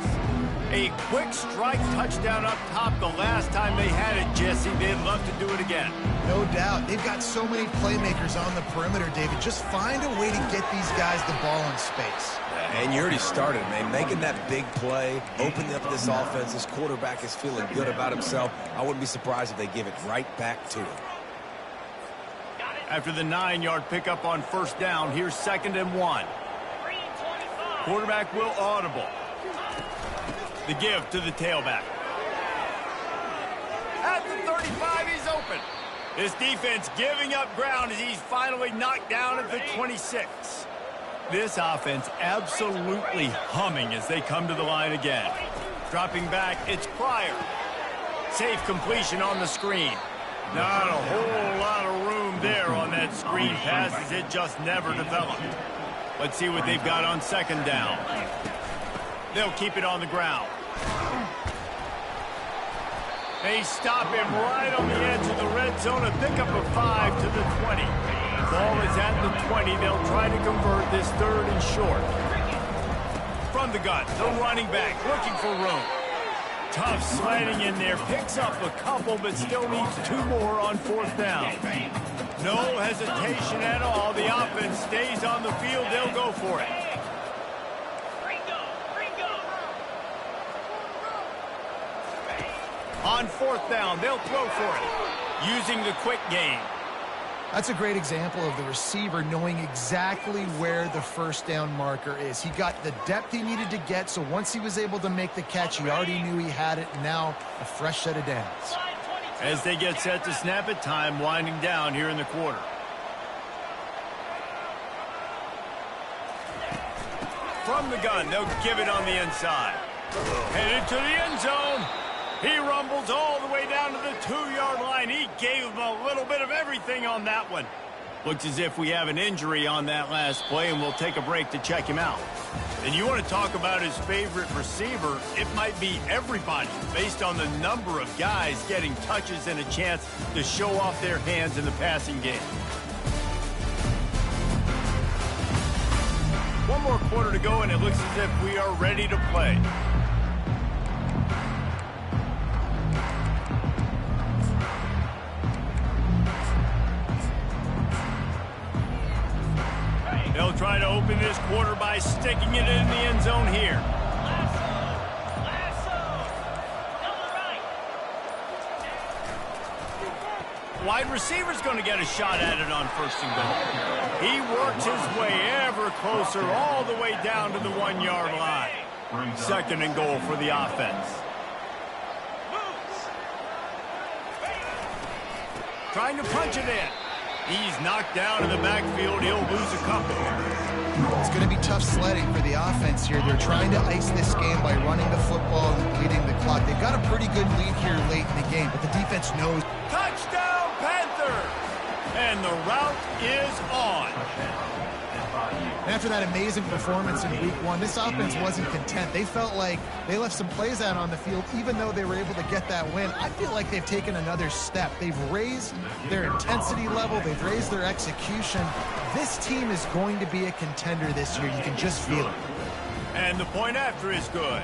A quick strike touchdown up top the last time they had it, Jesse. They'd love to do it again. No doubt. They've got so many playmakers on the perimeter, David. Just find a way to get these guys the ball in space. And you already started, man. Making that big play, opening up this offense. This quarterback is feeling good about himself. I wouldn't be surprised if they give it right back to him. After the 9-yard pickup on 1st down, here's 2nd and 1. Quarterback will audible. The give to the tailback. At the 35, he's open. This defense giving up ground as he's finally knocked down at the 26. This offense absolutely humming as they come to the line again. Dropping back, it's Pryor. Safe completion on the screen. Not a whole lot of room there on that screen pass as it just never developed. Let's see what they've got on 2nd down. They'll keep it on the ground. They stop him right on the edge of the red zone. A pickup of 5 to the 20. Ball is at the 20. They'll try to convert this 3rd and short. From the gun, the running back looking for room. Tough sliding in there. Picks up a couple, but still needs 2 more on 4th down. No hesitation at all. The offense stays on the field. They'll go for it. On 4th down, they'll throw for it, using the quick game. That's a great example of the receiver knowing exactly where the 1st down marker is. He got the depth he needed to get, so once he was able to make the catch, he already knew he had it, and now a fresh set of downs. As they get set to snap it, time winding down here in the quarter. From the gun, they'll give it on the inside. Headed to the end zone. He rumbles all the way down to the 2-yard line. He gave him a little bit of everything on that one. Looks as if we have an injury on that last play, and we'll take a break to check him out. And you want to talk about his favorite receiver, it might be everybody based on the number of guys getting touches and a chance to show off their hands in the passing game. One more quarter to go, and it looks as if we are ready to play. They'll try to open this quarter by sticking it in the end zone here. Wide receiver's going to get a shot at it on first and goal. He works his way ever closer all the way down to the 1-yard line. Second and goal for the offense. Trying to punch it in. He's knocked down in the backfield. He'll lose a couple. It's going to be tough sledding for the offense here. They're trying to ice this game by running the football and bleeding the clock. They've got a pretty good lead here late in the game, but the defense knows. Touchdown, Panther! And the route is on. After that amazing performance in Week 1, this offense wasn't content. They felt like they left some plays out on the field, even though they were able to get that win. I feel like they've taken another step. They've raised their intensity level. They've raised their execution. This team is going to be a contender this year. You can just feel it. And the point after is good.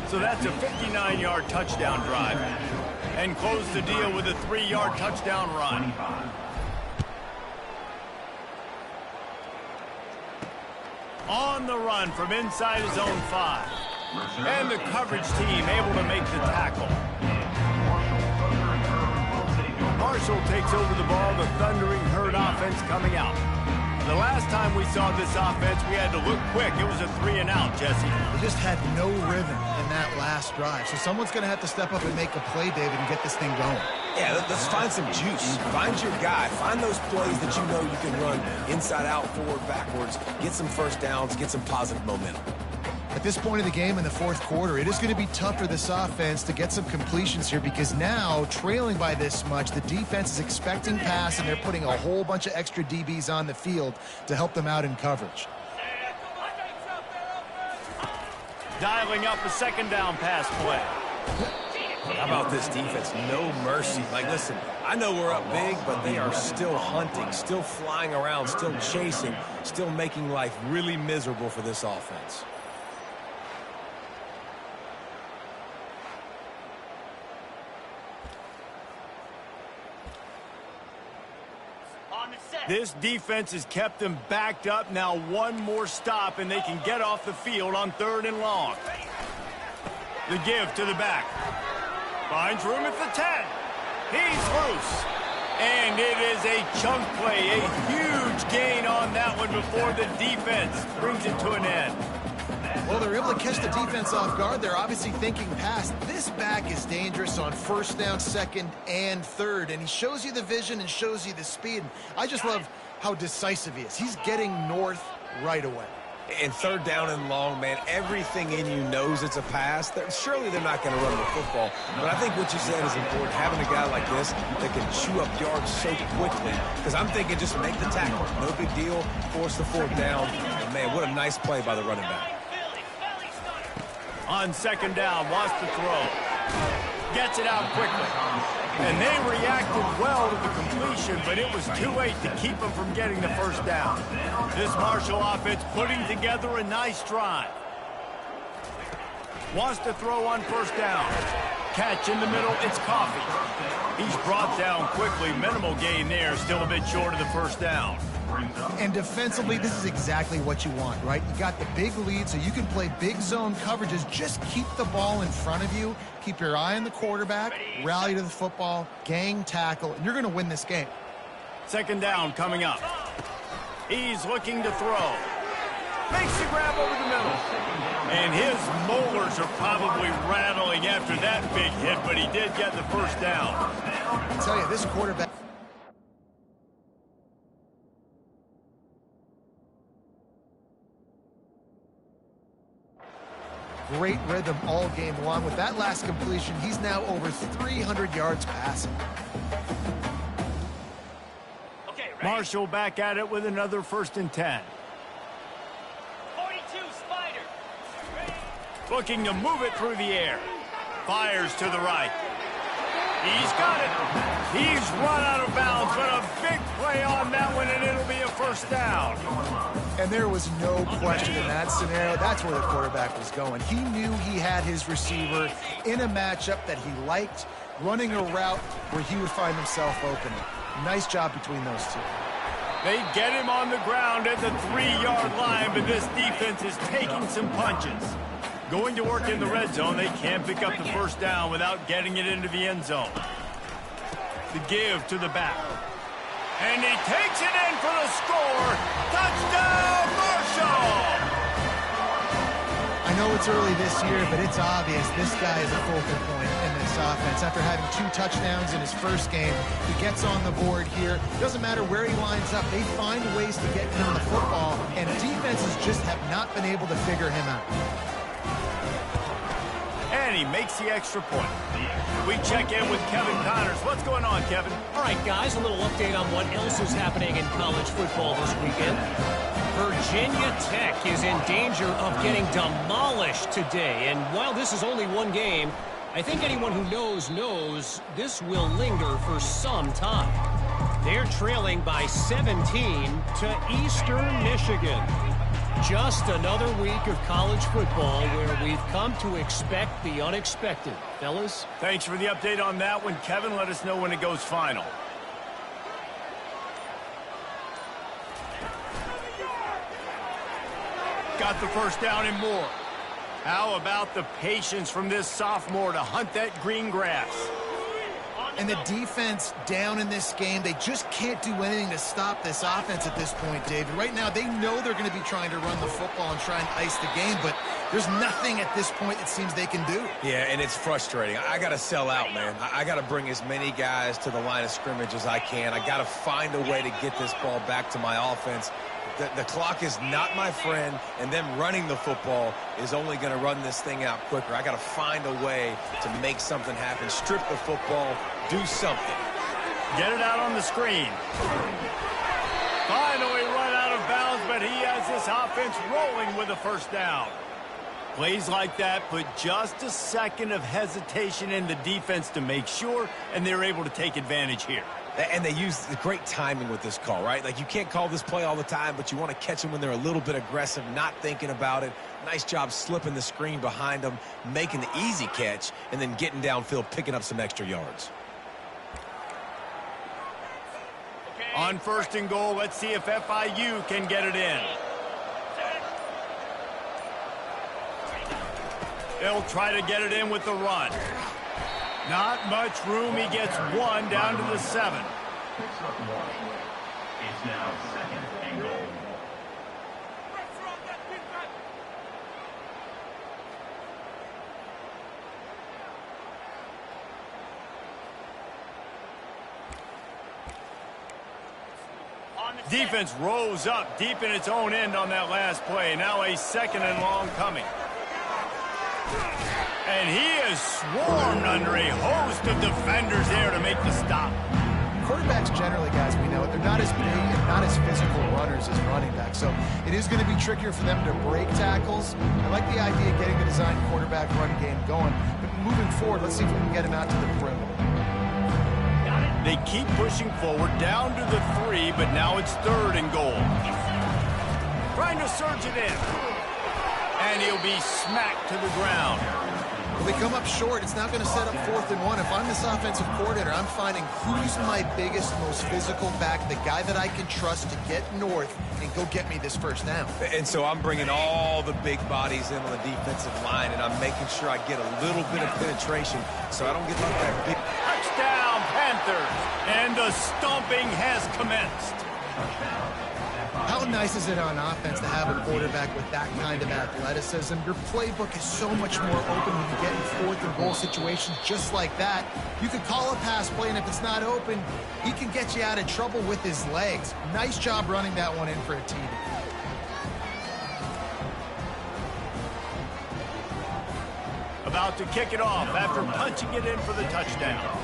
So that's a 59-yard touchdown drive. And close the deal with a 3-yard touchdown run. On the run from inside his own 5. And the coverage team able to make the tackle. Marshall takes over the ball, the thundering herd offense coming out. The last time we saw this offense, we had to look quick. It was a 3-and-out, Jesse. They just had no rhythm in that last drive. So someone's going to have to step up and make a play, David, and get this thing going. Yeah, let's find some juice. Find your guy. Find those plays that you know you can run inside out, forward, backwards. Get some first downs. Get some positive momentum. At this point of the game in the fourth quarter, it is going to be tough for this offense to get some completions here because now, trailing by this much, the defense is expecting pass, and they're putting a whole bunch of extra DBs on the field to help them out in coverage. Dialing up a second down pass play. How about this defense? No mercy. Like, listen, I know we're up big, but they are still hunting, still flying around, still chasing, still making life really miserable for this offense. This defense has kept them backed up. Now one more stop, and they can get off the field on 3rd and long. The give to the back. Finds room at the 10. He's loose. And it is a chunk play, a huge gain on that one before the defense brings it to an end. Well, they're able to catch the defense off guard. They're obviously thinking pass. This back is dangerous on 1st down, 2nd, and 3rd. And he shows you the vision and shows you the speed. I just love how decisive he is. He's getting north right away. And 3rd down and long, man, everything in you knows it's a pass. Surely they're not going to run the football. But I think what you said is important, having a guy like this that can chew up yards so quickly. Because I'm thinking just make the tackle. No big deal. Force the 4th down. And, man, what a nice play by the running back. On 2nd down, wants to throw. Gets it out quickly. And they reacted well to the completion, but it was too late to keep them from getting the 1st down. This Marshall offense putting together a nice drive. Wants to throw on 1st down. Catch in the middle, it's Coffee. He's brought down quickly. Minimal gain there, still a bit short of the 1st down. And defensively, this is exactly what you want, right? You got the big lead, so you can play big zone coverages. Just keep the ball in front of you. Keep your eye on the quarterback. Rally to the football. Gang tackle. And you're going to win this game. 2nd down coming up. He's looking to throw. Makes the grab over the middle. And his molars are probably rattling after that big hit, but he did get the 1st down. I tell you, this quarterback... Great rhythm all game long. With that last completion, he's now over 300 yards passing. Okay, Marshall back at it with another 1st and 10. 42, Spider. Looking to move it through the air. Fires to the right. He's got it. He's run out of bounds, but a big play on that one, and it'll be a 1st down. And there was no question in that scenario. That's where the quarterback was going. He knew he had his receiver in a matchup that he liked, running a route where he would find himself open. Nice job between those two. They get him on the ground at the 3-yard line, but this defense is taking some punches. Going to work in the red zone, they can't pick up the 1st down without getting it into the end zone. The give to the back. And he takes it in for the score. Touchdown, Marshall! I know it's early this year, but it's obvious this guy is a focal point in this offense. After having 2 touchdowns in his first game, he gets on the board here. Doesn't matter where he lines up. They find ways to get him the football, and defenses just have not been able to figure him out. And he makes the extra point. We check in with Kevin Connors. What's going on, Kevin? All right, guys, a little update on what else is happening in college football this weekend. Virginia Tech is in danger of getting demolished today. And while this is only one game, I think anyone who knows this will linger for some time. They're trailing by 17 to Eastern Michigan. Just another week of college football where we've come to expect the unexpected. Fellas? Thanks for the update on that one, Kevin. Let us know when it goes final. Got the 1st down and more. How about the patience from this sophomore to hunt that green grass? And the defense down in this game, they just can't do anything to stop this offense at this point, David. Right now, they know they're going to be trying to run the football and try and ice the game, but there's nothing at this point it seems they can do. Yeah, and it's frustrating. I got to sell out, man. I got to bring as many guys to the line of scrimmage as I can. I got to find a way to get this ball back to my offense. The clock is not my friend, and them running the football is only going to run this thing out quicker. I got to find a way to make something happen, strip the football, do something. Get it out on the screen. Finally run out of bounds, but he has this offense rolling with a 1st down. Plays like that put just a second of hesitation in the defense to make sure, and they're able to take advantage here. And they use the great timing with this call, right? Like, you can't call this play all the time, but you want to catch them when they're a little bit aggressive, not thinking about it. Nice job slipping the screen behind them, making the easy catch, and then getting downfield, picking up some extra yards. On 1st and goal, let's see if FIU can get it in. They'll try to get it in with the run. Not much room. He gets 1 down to the 7. It's now 2nd and goal. Defense rose up deep in its own end on that last play. Now a 2nd and long coming. And he is swarmed under a host of defenders there to make the stop. Quarterbacks generally, guys, we know, they're not as big and not as physical runners as running backs. So it is going to be trickier for them to break tackles. I like the idea of getting the design quarterback run game going. But moving forward, let's see if we can get him out to the perimeter. They keep pushing forward down to the 3, but now it's 3rd and goal. Trying to surge it in. And he'll be smacked to the ground. Well, they come up short. It's not going to set up 4th and 1. If I'm this offensive coordinator, I'm finding who's my biggest, most physical back, the guy that I can trust to get north and go get me this 1st down. And so I'm bringing all the big bodies in on the defensive line, and I'm making sure I get a little bit of penetration so I don't get like that big. Touchdown, Panthers. And the stomping has commenced. How nice is it on offense to have a quarterback with that kind of athleticism? Your playbook is so much more open when you get in 4th and goal situations just like that. You could call a pass play, and if it's not open, he can get you out of trouble with his legs. Nice job running that one in for a TD. About to kick it off after punching it in for the touchdown.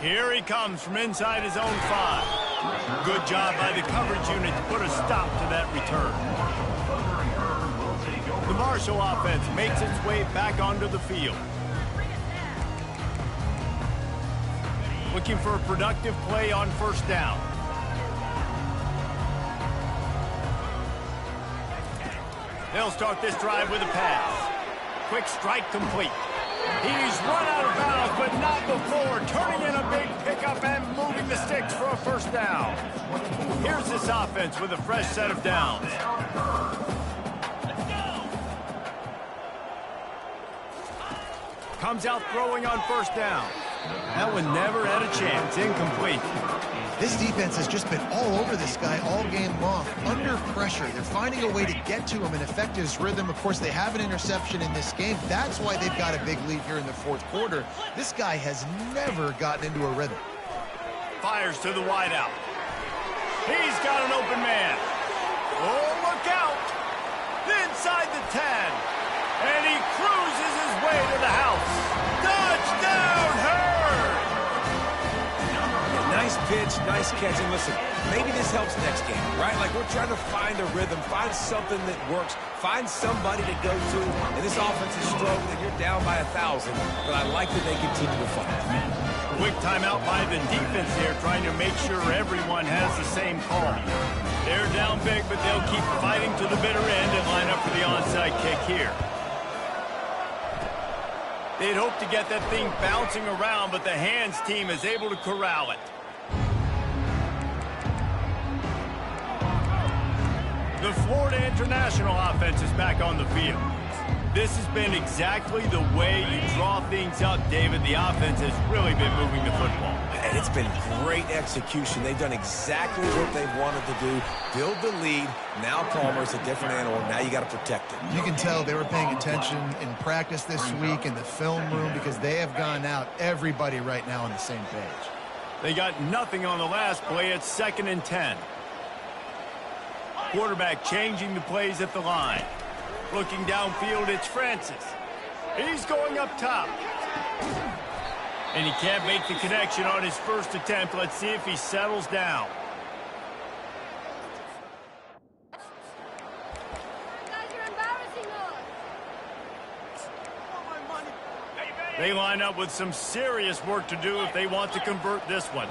Here he comes from inside his own 5. Good job by the coverage unit to put a stop to that return. The Marshall offense makes its way back onto the field. Looking for a productive play on first down. They'll start this drive with a pass. Quick strike complete. He's run out of bounds, but not before turning in a big pickup and moving the sticks for a first down. Here's this offense with a fresh set of downs. Comes out throwing on first down. That one never had a chance. Incomplete. This defense has just been all over this guy all game long. Under pressure. They're finding a way to get to him and affect his rhythm. Of course, they have an interception in this game. That's why they've got a big lead here in the fourth quarter. This guy has never gotten into a rhythm. Fires to the wideout. He's got an open man. Oh, look out. Inside the 10. And he cruises his way to the house. Touchdown, Hurd! Nice pitch, nice catch. And listen, maybe this helps next game, right? Like we're trying to find a rhythm, find something that works, find somebody to go to. And this offense is strong that you're down by 1,000, but I like that they continue to fight. Quick timeout by the defense there, trying to make sure everyone has the same call. They're down big, but they'll keep fighting to the bitter end and line up for the onside kick here. They'd hoped to get that thing bouncing around, but the hands team is able to corral it. The Florida International offense is back on the field. This has been exactly the way you draw things up, David. The offense has really been moving the football. And it's been great execution. They've done exactly what they've wanted to do. Build the lead. Now Palmer's a different animal. Now you got to protect it. You can tell they were paying attention in practice this week in the film room because they have gone out, everybody right now on the same page. They got nothing on the last play. It's 2nd and 10. Quarterback changing the plays at the line. Looking downfield, it's Francis. He's going up top. And he can't make the connection on his first attempt. Let's see if he settles down. They line up with some serious work to do if they want to convert this one.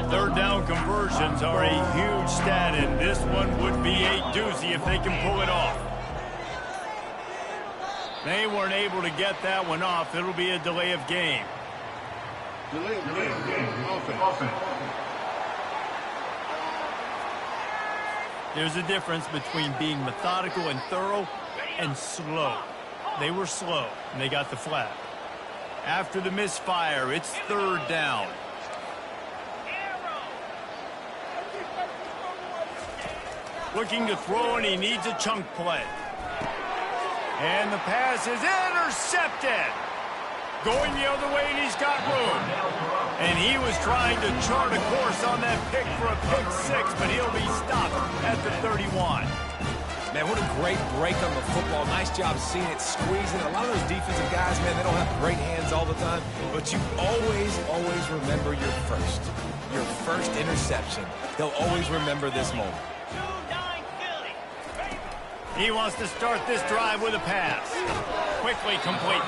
Third down conversions are a huge stat, and this one would be a doozy if they can pull it off. They weren't able to get that one off. It'll be a delay of game. Delay of game. Offense. There's a difference between being methodical and thorough and slow. They were slow, and they got the flag. After the misfire, it's 3rd down. Looking to throw, and he needs a chunk play. And the pass is intercepted. Going the other way, and he's got room. And he was trying to chart a course on that pick for a pick 6, but he'll be stopped at the 31. Man, what a great break on the football. Nice job seeing it, squeezing. A lot of those defensive guys, man, they don't have great hands all the time, but you always remember your first interception. They'll always remember this moment. He wants to start this drive with a pass. Quickly complete.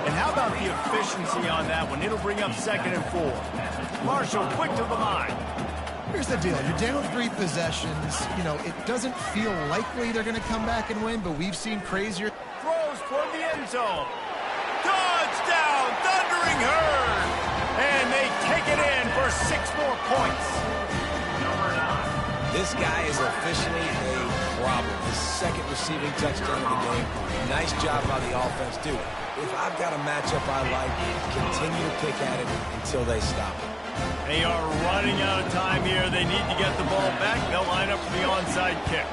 And how about the efficiency on that one? It'll bring up 2nd and 4. Marshall quick to the line. Here's the deal. You're down 3 possessions. You know, it doesn't feel likely they're going to come back and win, but we've seen crazier. Throw end zone. Touchdown, Thundering Herd! And they take it in for 6 more points. This guy is officially a problem. His second receiving touchdown of the game. Nice job by the offense, dude. If I've got a matchup I like, continue to pick at it until they stop it. They are running out of time here. They need to get the ball back. They'll line up for the onside kick.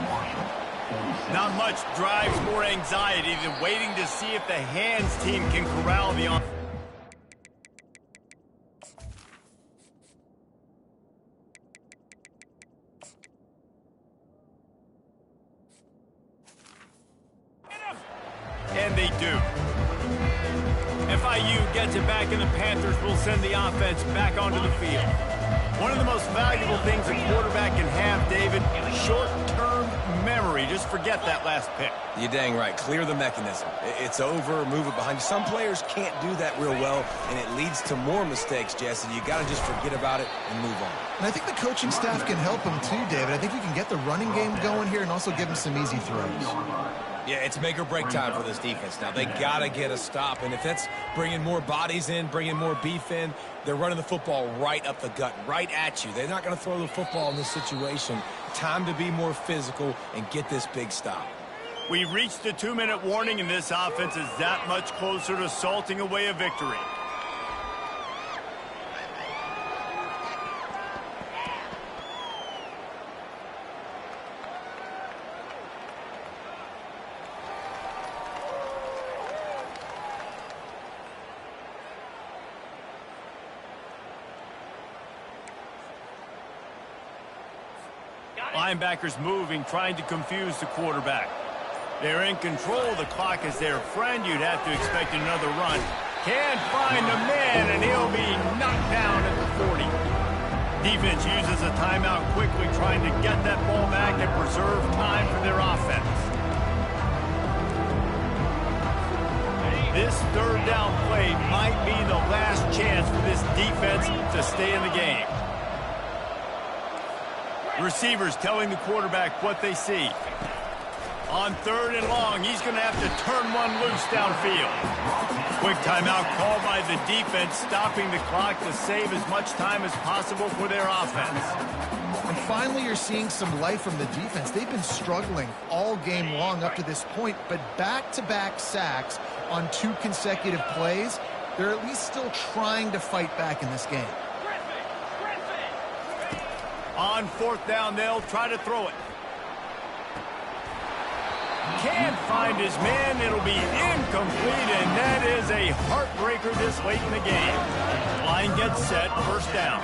Not much drives more anxiety than waiting to see if the hands team can corral the offense. And they do. FIU gets it back, and the Panthers will send the offense back onto the field. One of the most valuable things a quarterback can have, David, short-term memory. Just forget that last pick. You're dang right. Clear the mechanism. It's over, move it behind you. Some players can't do that real well, and it leads to more mistakes, Jesse. You got to just forget about it and move on. And I think the coaching staff can help him too, David. I think you can get the running game going here and also give him some easy throws. Yeah, it's make or break time for this defense now. They got to get a stop, and if that's bringing more bodies in, bringing more beef in, they're running the football right up the gut, right at you. They're not going to throw the football in this situation. Time to be more physical and get this big stop. We reached the 2-minute warning, and this offense is that much closer to salting away a victory. Linebackers moving, trying to confuse the quarterback. They're in control. The clock is their friend. You'd have to expect another run. Can't find a man, and he'll be knocked down at the 40. Defense uses a timeout quickly, trying to get that ball back and preserve time for their offense. This third down play might be the last chance for this defense to stay in the game. Receivers telling the quarterback what they see. On 3rd and long, he's going to have to turn one loose downfield. Quick timeout called by the defense, stopping the clock to save as much time as possible for their offense. And finally, you're seeing some life from the defense. They've been struggling all game long up to this point, but back-to-back sacks on 2 consecutive plays, they're at least still trying to fight back in this game. On 4th down, they'll try to throw it. Can't find his man. It'll be incomplete, and that is a heartbreaker this late in the game. Line gets set, 1st down.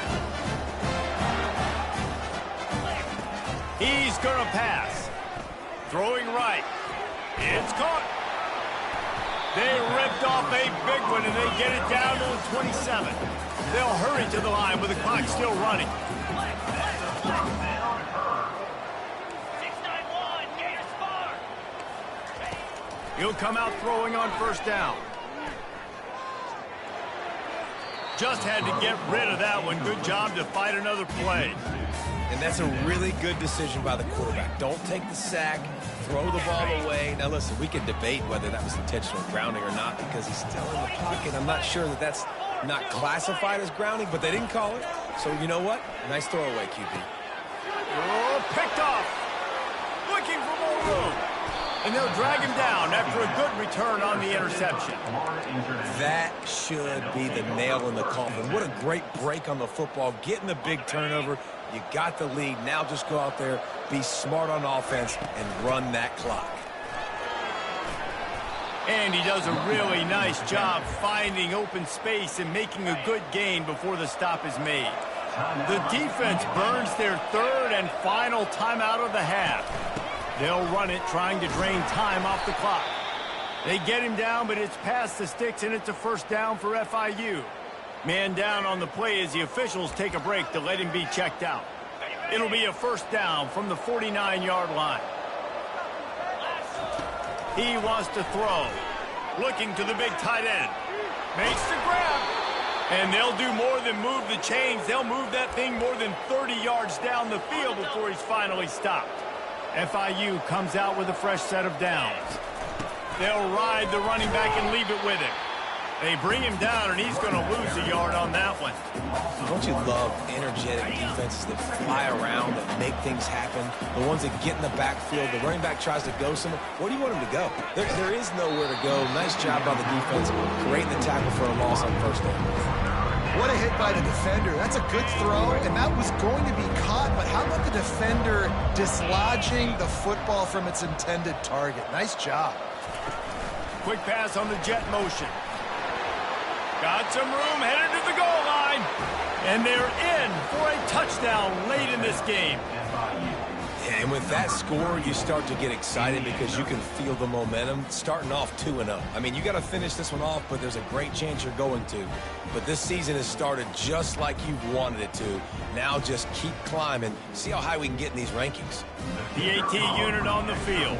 He's going to pass. Throwing right. It's caught. They ripped off a big one, and they get it down to the 27. They'll hurry to the line with the clock still running. 691, Gators far. He'll come out throwing on 1st down. Just had to get rid of that one. Good job to fight another play. And that's a really good decision by the quarterback. Don't take the sack, throw the ball away. Now, listen, we can debate whether that was intentional grounding or not because he's still in the pocket. I'm not sure that that's not classified as grounding, but they didn't call it. So, you know what? Nice throwaway, QB. Oh, picked off. Looking for more room. And they'll drag him down after a good return on the interception. That should be the nail in the coffin. What a great break on the football. Getting the big turnover. You got the lead. Now just go out there, be smart on offense, and run that clock. And he does a really nice job finding open space and making a good gain before the stop is made. The defense burns their 3rd and final timeout of the half. They'll run it, trying to drain time off the clock. They get him down, but it's past the sticks, and it's a 1st down for FIU. Man down on the play as the officials take a break to let him be checked out. It'll be a 1st down from the 49-yard line. He wants to throw. Looking to the big tight end. Makes the grab. And they'll do more than move the chains. They'll move that thing more than 30 yards down the field before he's finally stopped. FIU comes out with a fresh set of downs. They'll ride the running back and leave it with him. They bring him down, and he's going to lose a yard on that one. Don't you love energetic defenses that fly around, that make things happen? The ones that get in the backfield, the running back tries to go somewhere. Where do you want him to go? There is nowhere to go. Nice job by the defense, creating the tackle for a loss on first down. What a hit by the defender. That's a good throw, and that was going to be caught, but how about the defender dislodging the football from its intended target? Nice job. Quick pass on the jet motion. Got some room, headed to the goal line. And they're in for a touchdown late in this game. And with that score, you start to get excited because you can feel the momentum starting off 2-0. I mean, you got to finish this one off, but there's a great chance you're going to. But this season has started just like you've wanted it to. Now just keep climbing. See how high we can get in these rankings. The AT unit on the field.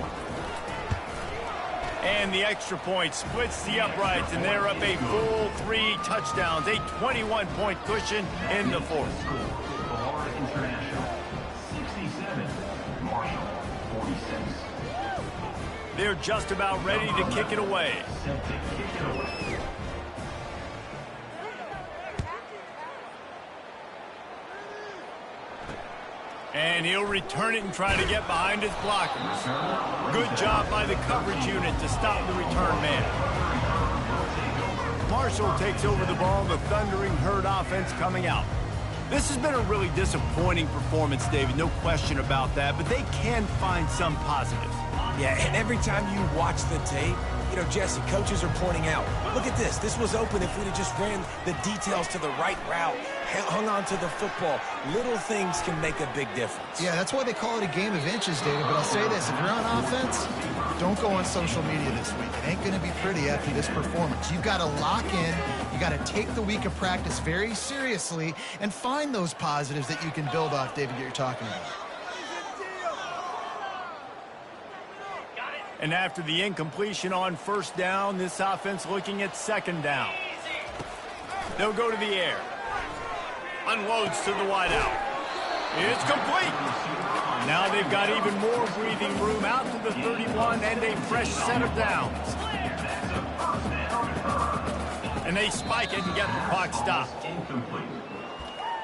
And the extra point splits the uprights, and they're up a full 3 touchdowns, a 21-point cushion in the fourth. They're just about ready to kick it away. And he'll return it and try to get behind his blockers. Good job by the coverage unit to stop the return man. Marshall takes over the ball, the Thundering Herd offense coming out. This has been a really disappointing performance, David, no question about that, but they can find some positives. Yeah, and every time you watch the tape, you know, Jesse, coaches are pointing out, look at this. This was open if we'd have just ran the details to the right route, hung on to the football. Little things can make a big difference. Yeah, that's why they call it a game of inches, David. But I'll say this, if you're on offense, don't go on social media this week. It ain't going to be pretty after this performance. You've got to lock in. You got to take the week of practice very seriously and find those positives that you can build off, David, that you're talking about. And after the incompletion on first down, this offense looking at second down. They'll go to the air. Unloads to the wideout. It's complete. Now they've got even more breathing room out to the 31 and a fresh set of downs. And they spike it and get the clock stopped. Incomplete.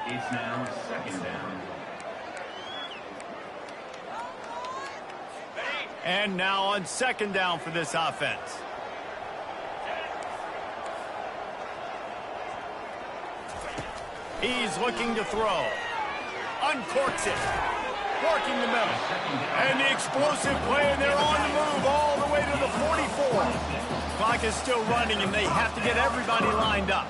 It's now second down. And now on second down for this offense. He's looking to throw. Uncorks it. Working the middle. And the explosive play, and they're on the move all the way to the 44. Clock is still running, and they have to get everybody lined up.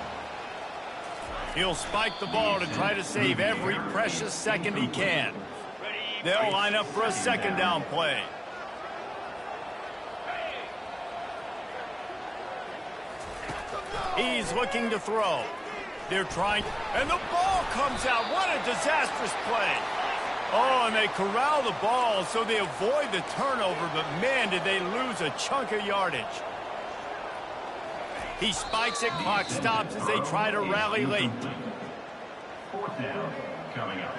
He'll spike the ball to try to save every precious second he can. They'll line up for a second down play. He's looking to throw. They're trying, and the ball comes out. What a disastrous play. Oh, and they corral the ball so they avoid the turnover, but man, did they lose a chunk of yardage. He spikes it, clock stops as they try to rally late. Fourth down coming up.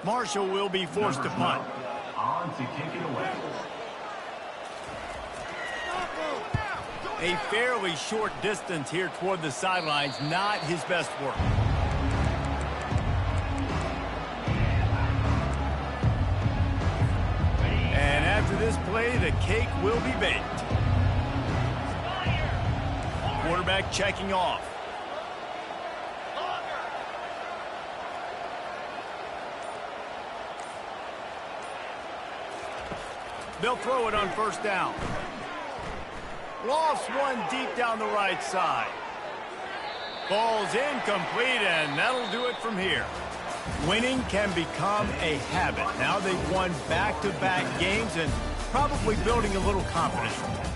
Marshall will be forced to punt. On to kick it away. A fairly short distance here toward the sidelines, not his best work. And after this play, the cake will be baked. Quarterback checking off. They'll throw it on first down. Lost one deep down the right side. Ball's incomplete, and that'll do it from here. Winning can become a habit. Now they've won back-to-back games and probably building a little confidence from that.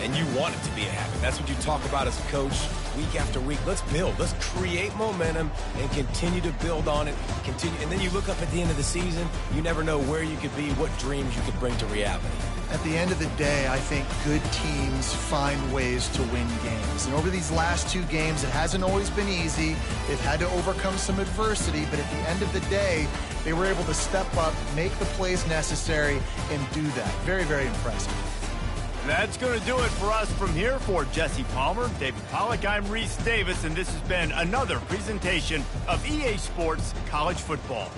And you want it to be a habit. That's what you talk about as a coach week after week. Let's build. Let's create momentum and continue to build on it. Continue, and then you look up at the end of the season, you never know where you could be, what dreams you could bring to reality. At the end of the day, I think good teams find ways to win games. And over these last 2 games, it hasn't always been easy. They've had to overcome some adversity, but at the end end of the day, they were able to step up, make the plays necessary, and do that. Very, very impressive. That's going to do it for us from here. For Jesse Palmer, David Pollack, I'm Reese Davis, and this has been another presentation of EA Sports College Football.